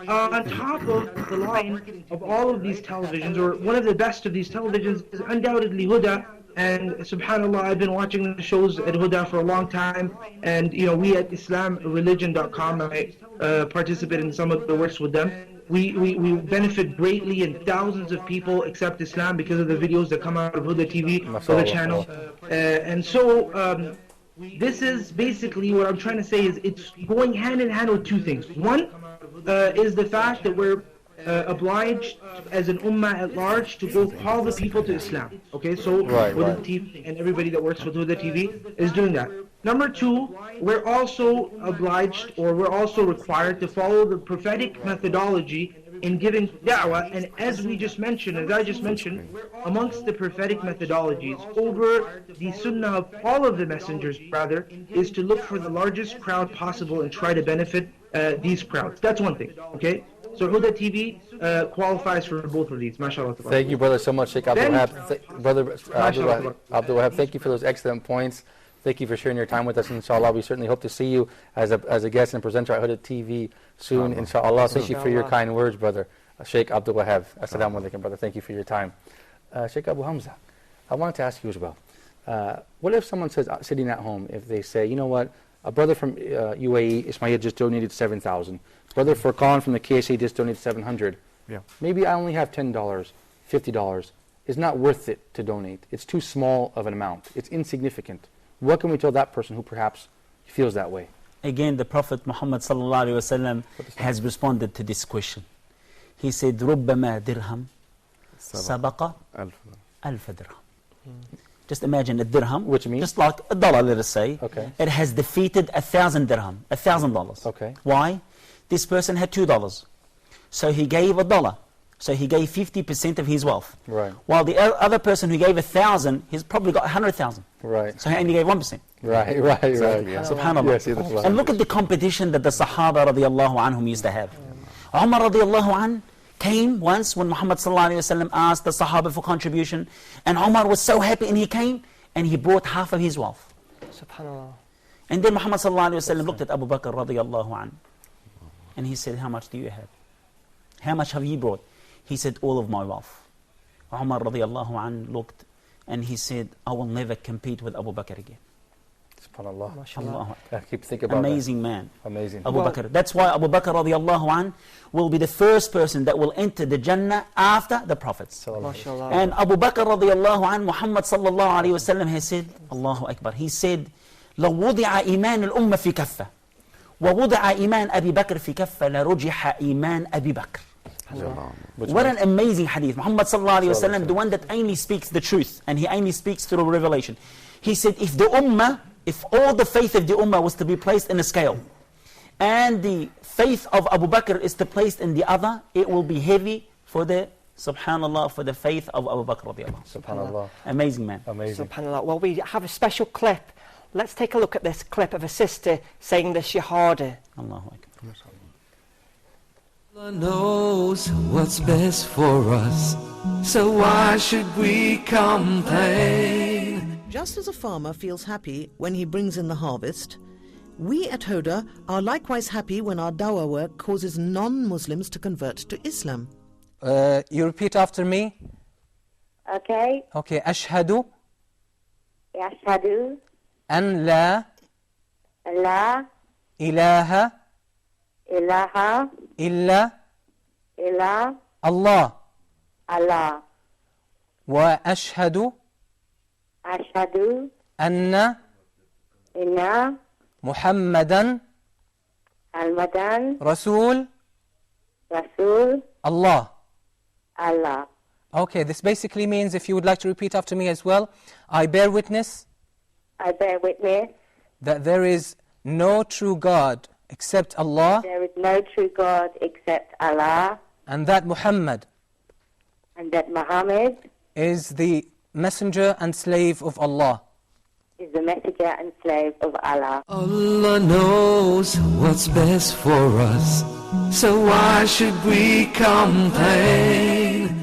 V: on top of the line of all of these televisions, or one of the best of these televisions, is undoubtedly Huda. And subhanAllah, I've been watching the shows at Huda for a long time, and we at IslamReligion.com, I participate in some of the works with them. We benefit greatly, and thousands of people accept Islam because of the videos that come out of Huda TV, Huda channel. And so this is basically what I'm trying to say, is it's going hand in hand with two things. One is the fact that we're obliged as an ummah at large to go call the people to Islam. Okay, so Huda TV and everybody that works with Huda TV is doing that. Number two, we're also obliged, or we're also required to follow the prophetic methodology in giving da'wah. And as I just mentioned, amongst the prophetic methodologies over the sunnah of all of the messengers, rather, is to look for the largest crowd possible and try to benefit these crowds. That's one thing, okay? So Huda TV qualifies for both of these, mashallah.
C: Thank you, brother, so much, Sheikh Abdul Wahab. Brother Abdul Wahab, thank you for those excellent points. Thank you for sharing your time with us, inshallah. We certainly hope to see you as a guest and presenter at Huda TV soon, inshallah. Thank you for your kind words, brother. Sheikh Abdul Wahab. Assalamu alaikum, brother. Thank you for your time. Sheikh Abu Hamza, I wanted to ask you as well. What if someone says, sitting at home, if they say, you know what, a brother from UAE, Ismail, just donated 7,000. Brother Furqan from the KSA just donated 700.
D: Yeah.
C: Maybe I only have $10, $50. It's not worth it to donate. It's too small of an amount. It's insignificant. What can we tell that person who perhaps feels that way?
T: Again, the Prophet Muhammad ﷺ has responded to this question. He said, رُبَّمَا dirham sabaqa alf dirham. Just imagine a dirham, which means just like $1, let us say.
C: Okay.
T: It has defeated 1,000 dirham, $1,000.
C: Okay.
T: Why? This person had $2, so he gave $1. So he gave 50% of his wealth.
C: Right.
T: While the other person who gave 1,000, he's probably got 100,000.
C: Right.
T: So he only gave 1%.
C: Right, right,
D: Exactly,
C: right.
D: yeah.
T: Subhanallah.
C: Yes, yes,
T: And look at the competition that the Sahaba radiallahu anhum used to have. Umar radiallahu anh came once when Muhammad sallallahu alayhi wa sallam asked the Sahaba for contribution, and Umar was so happy, and he came and he brought half of his wealth.
B: Subhanallah.
T: And then Muhammad sallallahu alayhi wa sallam looked at Abu Bakr radiallahu anh, and he said, how much do you have? How much have you brought? He said, all of my wealth. Umar radiallahu anh looked and he said, I will never compete with Abu Bakr again.
C: SubhanAllah.
T: MashaAllah.
C: I keep thinking about
T: Amazing
C: that.
T: man.
C: Amazing.
T: Abu Bakr. That's why Abu Bakr radiallahu anh will be the first person that will enter the Jannah after the Prophets.
B: MashaAllah.
T: And Abu Bakr radiallahu anh, Muhammad sallallahu alayhi wa sallam has said, Allahu Akbar, he said, لو وضع إيمان الأمة في كفة ووضع إيمان أبي بكر في كفة لرجح إيمان أبي بكر. What an amazing hadith. Muhammad sallallahu alayhi wa sallam, the one that only speaks the truth, and he only speaks through revelation. He said, if the ummah, if all the faith of the ummah was to be placed in a scale, and the faith of Abu Bakr is to placed in the other, it will be heavy for the, subhanallah, for the faith of Abu Bakr radiallahu.
C: SubhanAllah.
T: Amazing man.
C: Amazing.
B: SubhanAllah. Well, we have a special clip. Let's take a look at this clip of a sister saying the Shahada.
T: Allahu Akbar.
A: Allah knows what's best for us, so why should we complain?
S: Just as a farmer feels happy when he brings in the harvest, we at Huda are likewise happy when our dawah work causes non-Muslims to convert to Islam.
F: You repeat after me.
H: Okay.
F: Okay. أشهد
H: يشهد
F: أن لا
H: لا
F: إله
H: إله
F: إلا
H: إلا
F: الله
H: الله
F: وأشهد
H: أشهد
F: أن
H: إن
F: محمدا
H: محمدا
F: رسول
H: رسول
F: الله.
H: الله.
F: Okay, this basically means, if you would like to repeat after me as well, I bear witness
H: I bear witness
F: that there is no true God except Allah,
H: there is no true God except Allah,
F: and that Muhammad
H: and that Muhammad
F: is the messenger and slave of Allah.
H: is the messenger and slave of Allah.
A: Allah knows what's best for us, so why should we complain?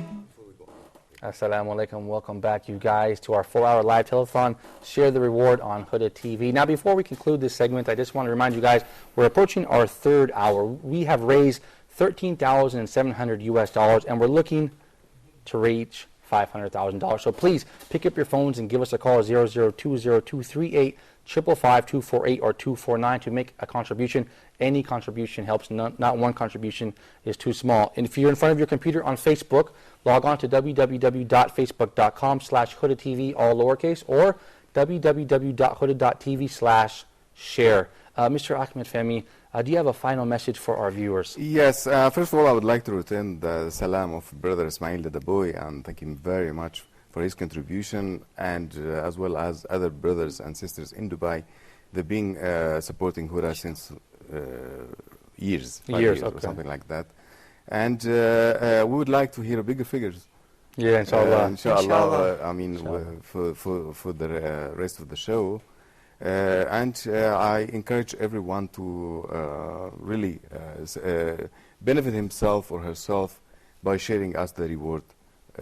C: Assalamu alaikum. Welcome back, you guys, to our 4-hour live telethon. Share the reward on Huda TV. Now, before we conclude this segment, I just want to remind you guys, we're approaching our 3rd hour. We have raised $13,700 US, and we're looking to reach $500,000. So please pick up your phones and give us a call, 0020-238-555-248 or 249 to make a contribution. Any contribution helps. Not one contribution is too small. And if you're in front of your computer on Facebook, log on to www.facebook.com/HudaTV, all lowercase, or www.huda.tv/share. Mr. Ahmed Fahmy, do you have a final message for our viewers?
D: Yes, first of all, I would like to return the salam of Brother Ismail Dadaboy and thank him very much for his contribution, and as well as other brothers and sisters in Dubai. They've been supporting Huda since years, 5 years
C: okay.
D: or something like that. And we would like to hear bigger figures.
C: Yeah, inshallah.
D: Inshallah. I mean, for the rest of the show. And I encourage everyone to really benefit himself or herself by sharing us the reward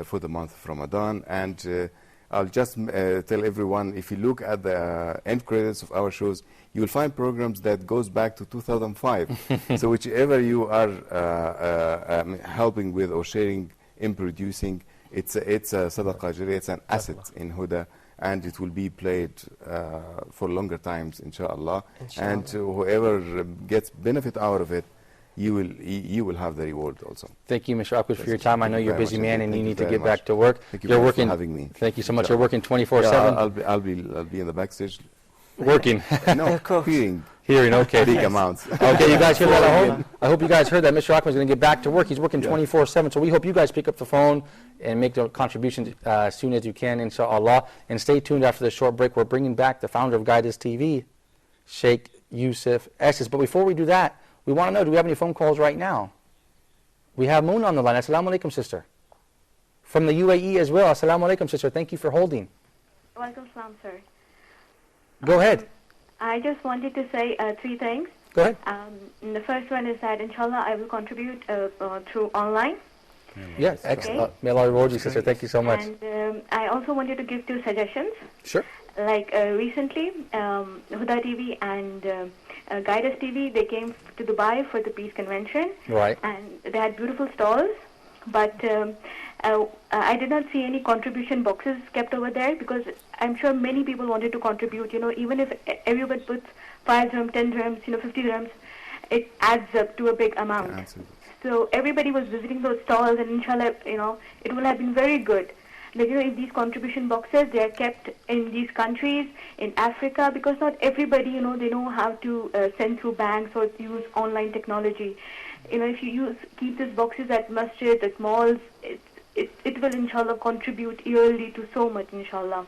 D: for the month of Ramadan. And I'll just tell everyone, if you look at the end credits of our shows, you will find programs that goes back to 2005. So whichever you are helping with or sharing in producing, it's a sadaqah jariyah, it's an asset in Huda, and it will be played for longer times, inshallah. And whoever gets benefit out of it, you will have the reward also.
C: Thank you, Mr. Akwes, for your time. I know you're a busy man and you need to get back to
D: to
C: work.
D: Thank you
C: You're
D: for
C: working.
D: having me.
C: Thank you so much. You're working 24/7.
D: Yeah, I'll be in the backstage.
C: Working.
D: No,
C: Hearing, okay.
D: Big amounts.
C: Okay, you guys hear that at home? I hope you guys heard that. Mr. Akwes is going to get back to work. He's working 24/7, so we hope you guys pick up the phone and make the contribution as soon as you can, inshallah. And stay tuned after the short break. We're bringing back the founder of Guidance TV, Sheikh Yusuf Estes. But before we do that, we want to know, do we have any phone calls right now? We have Moon on the line. Assalamu alaikum, sister. From the UAE as well. Assalamu alaikum, sister. Thank you for holding.
E: Welcome, salam, sir.
C: Go ahead.
E: I just wanted to say 3 things.
C: Go ahead.
E: The first one is that, inshallah, I will contribute through online.
C: Yes, excellent. May Allah reward you, sister. Thank you so much.
E: And I also wanted to give 2 suggestions.
C: Sure.
E: Like recently, Huda TV and Guidance TV, they came to Dubai for the Peace Convention.
C: Right.
E: And they had beautiful stalls. But I did not see any contribution boxes kept over there, because I'm sure many people wanted to contribute. Even if everybody puts 5 dirhams, 10 dirhams, 50 dirhams, it adds up to a big amount. So everybody was visiting those stalls, and inshallah, it will have been very good. Like, if these contribution boxes, they are kept in these countries, in Africa, because not everybody, they know how to send through banks or use online technology. If you keep these boxes at masjids, at malls, it will, inshallah, contribute yearly to so much, inshallah.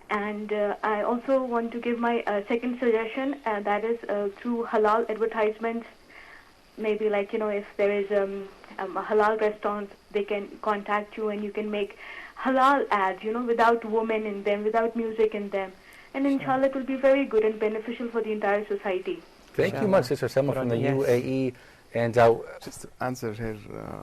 E: And I also want to give my second suggestion, that is through halal advertisements. Maybe if there is a halal restaurant, they can contact you and you can make halal ads, without women in them, without music in them. And inshallah, it will be very good and beneficial for the entire society.
C: Thank you much, Sister Selma from the UAE. And
D: just to answer her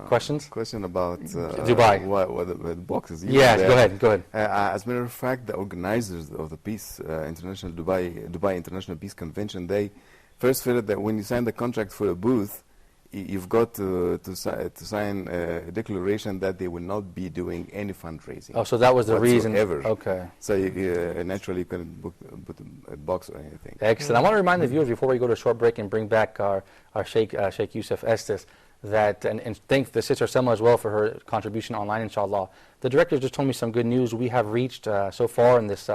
D: question about
C: Dubai,
D: what the boxes.
C: Yes, go ahead.
D: As a matter of fact, the organizers of the Peace International Dubai International Peace Convention, they first figured that when you sign the contract for a booth, you've got to sign a declaration that they will not be doing any fundraising.
C: Oh, so that was the reason.
D: Okay. So naturally you couldn't put a box or anything.
C: Excellent. I want to remind the viewers before we go to a short break and bring back our Sheikh Yusuf Estes, that and thank the Sister Selma as well for her contribution online, inshallah. The director just told me some good news. We have reached so far in this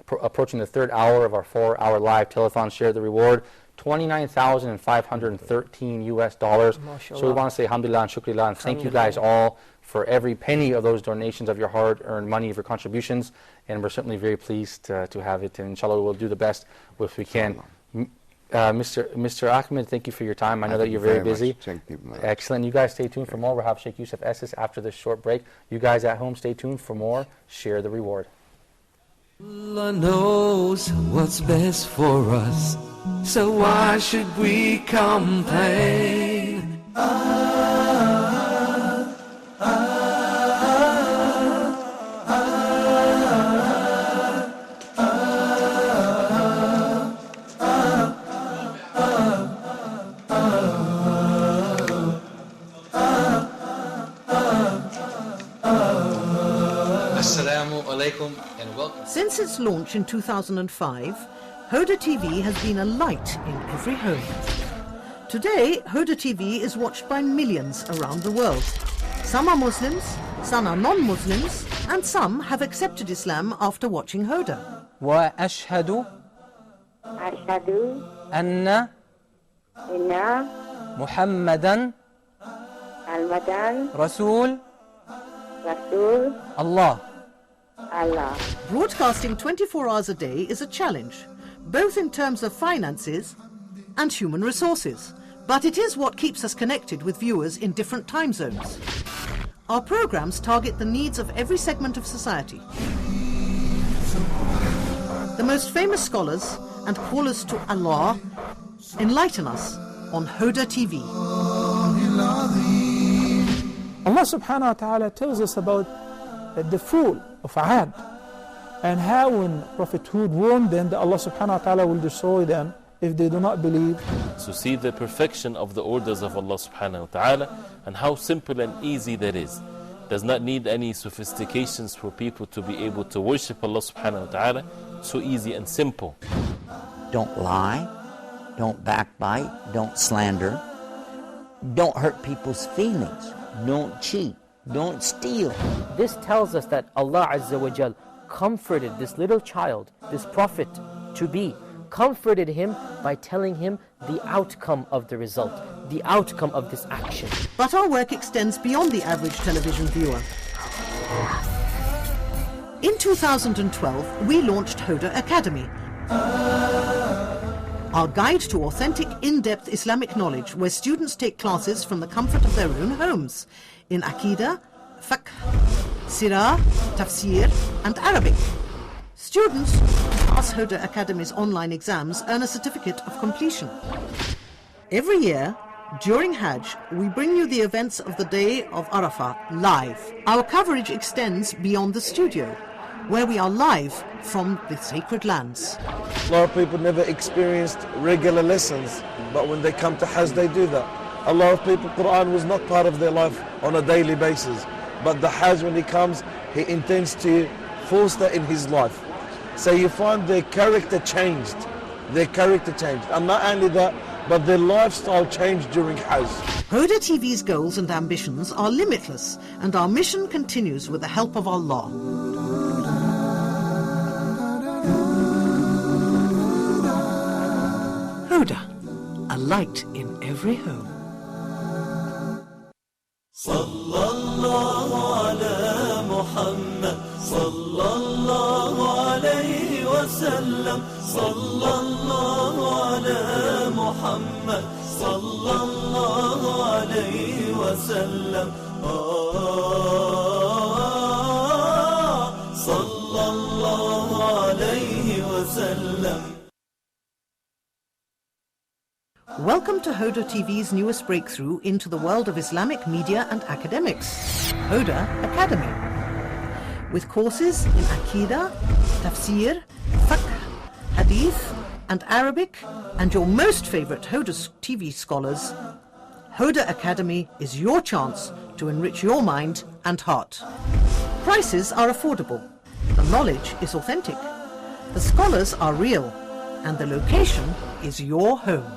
C: approaching the 3rd hour of our 4-hour live telethon, Share the Reward, $29,513 US. So we want to say alhamdulillah and shukrillah and thank you guys all for every penny of those donations of your hard-earned money, of your contributions, and we're certainly very pleased to have it, and inshallah we'll do the best if we can. Mr. Ahmed, thank you for your time. I know that you're very busy. Excellent. You guys stay tuned for more. We'll have Sheikh Yusuf Estes after this short break. You guys at home, stay tuned for more. Share the Reward.
A: Allah knows what's best for us, so why should we complain?
I: Assalamu alaikum and welcome.
S: Since its launch in 2005, Huda TV has been a light in every home. Today, Huda TV is watched by millions around the world. Some are Muslims, some are non-Muslims, and some have accepted Islam after watching Huda.
F: وأشهد أن محمدا رسول Allah.
S: Broadcasting 24 hours a day is a challenge, both in terms of finances and human resources. But it is what keeps us connected with viewers in different time zones. Our programs target the needs of every segment of society. The most famous scholars and callers to Allah enlighten us on Huda TV.
J: Allah subhanahu wa ta'ala tells us about the fool of Ad and how when Prophet Hud warned them that Allah subhanahu wa ta'ala will destroy them if they do not believe.
W: So see the perfection of the orders of Allah subhanahu wa ta'ala and how simple and easy that is. Does not need any sophistications for people to be able to worship Allah subhanahu wa ta'ala. So easy and simple.
P: Don't lie, don't backbite, don't slander, don't hurt people's feelings, don't cheat, don't steal.
B: This tells us that Allah Azza wa Jal comforted this little child, this prophet to be, comforted him by telling him the outcome of the result, the outcome of this action.
S: But our work extends beyond the average television viewer. In 2012, we launched Huda Academy. our guide to authentic, in-depth Islamic knowledge, where students take classes from the comfort of their own homes in Aqidah, Fiqh, Sirah, Tafsir and Arabic. Students who pass Huda Academy's online exams earn a certificate of completion. Every year, during Hajj, we bring you the events of the day of Arafah live. Our coverage extends beyond the studio, where we are live from the sacred lands.
K: A lot of people never experienced regular lessons, but when they come to Hajj, they do that. A lot of people, Quran was not part of their life on a daily basis, but the Hajj, when he comes, he intends to force that in his life. So you find their character changed. And not only that, but their lifestyle changed during Hajj.
S: Huda TV's goals and ambitions are limitless, and our mission continues with the help of Allah. Huda, a light in every home.
A: Sallallahu ala Muhammad, sallallahu alayhi wa sallam, sallallahu ala Muhammad, sallallahu alayhi wa sallam, sallallahu alayhi wa sallam.
S: Welcome to Huda TV's newest breakthrough into the world of Islamic media and academics, Huda Academy. With courses in Aqidah, Tafsir, Fiqh, Hadith and Arabic, and your most favorite Huda TV scholars, Huda Academy is your chance to enrich your mind and heart. Prices are affordable, the knowledge is authentic, the scholars are real, and the location is your home.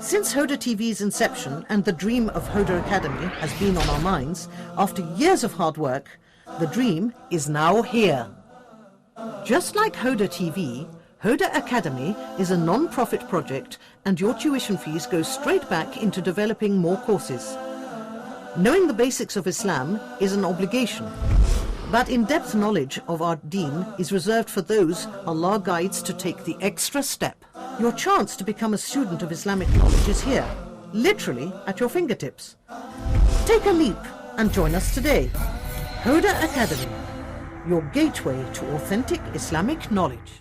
S: Since Huda TV's inception and the dream of Huda Academy has been on our minds, after years of hard work, the dream is now here. Just like Huda TV, Huda Academy is a non-profit project, and your tuition fees go straight back into developing more courses. Knowing the basics of Islam is an obligation, but in-depth knowledge of our deen is reserved for those Allah guides to take the extra step. Your chance to become a student of Islamic knowledge is here, literally at your fingertips. Take a leap and join us today. Huda Academy, your gateway to authentic Islamic knowledge.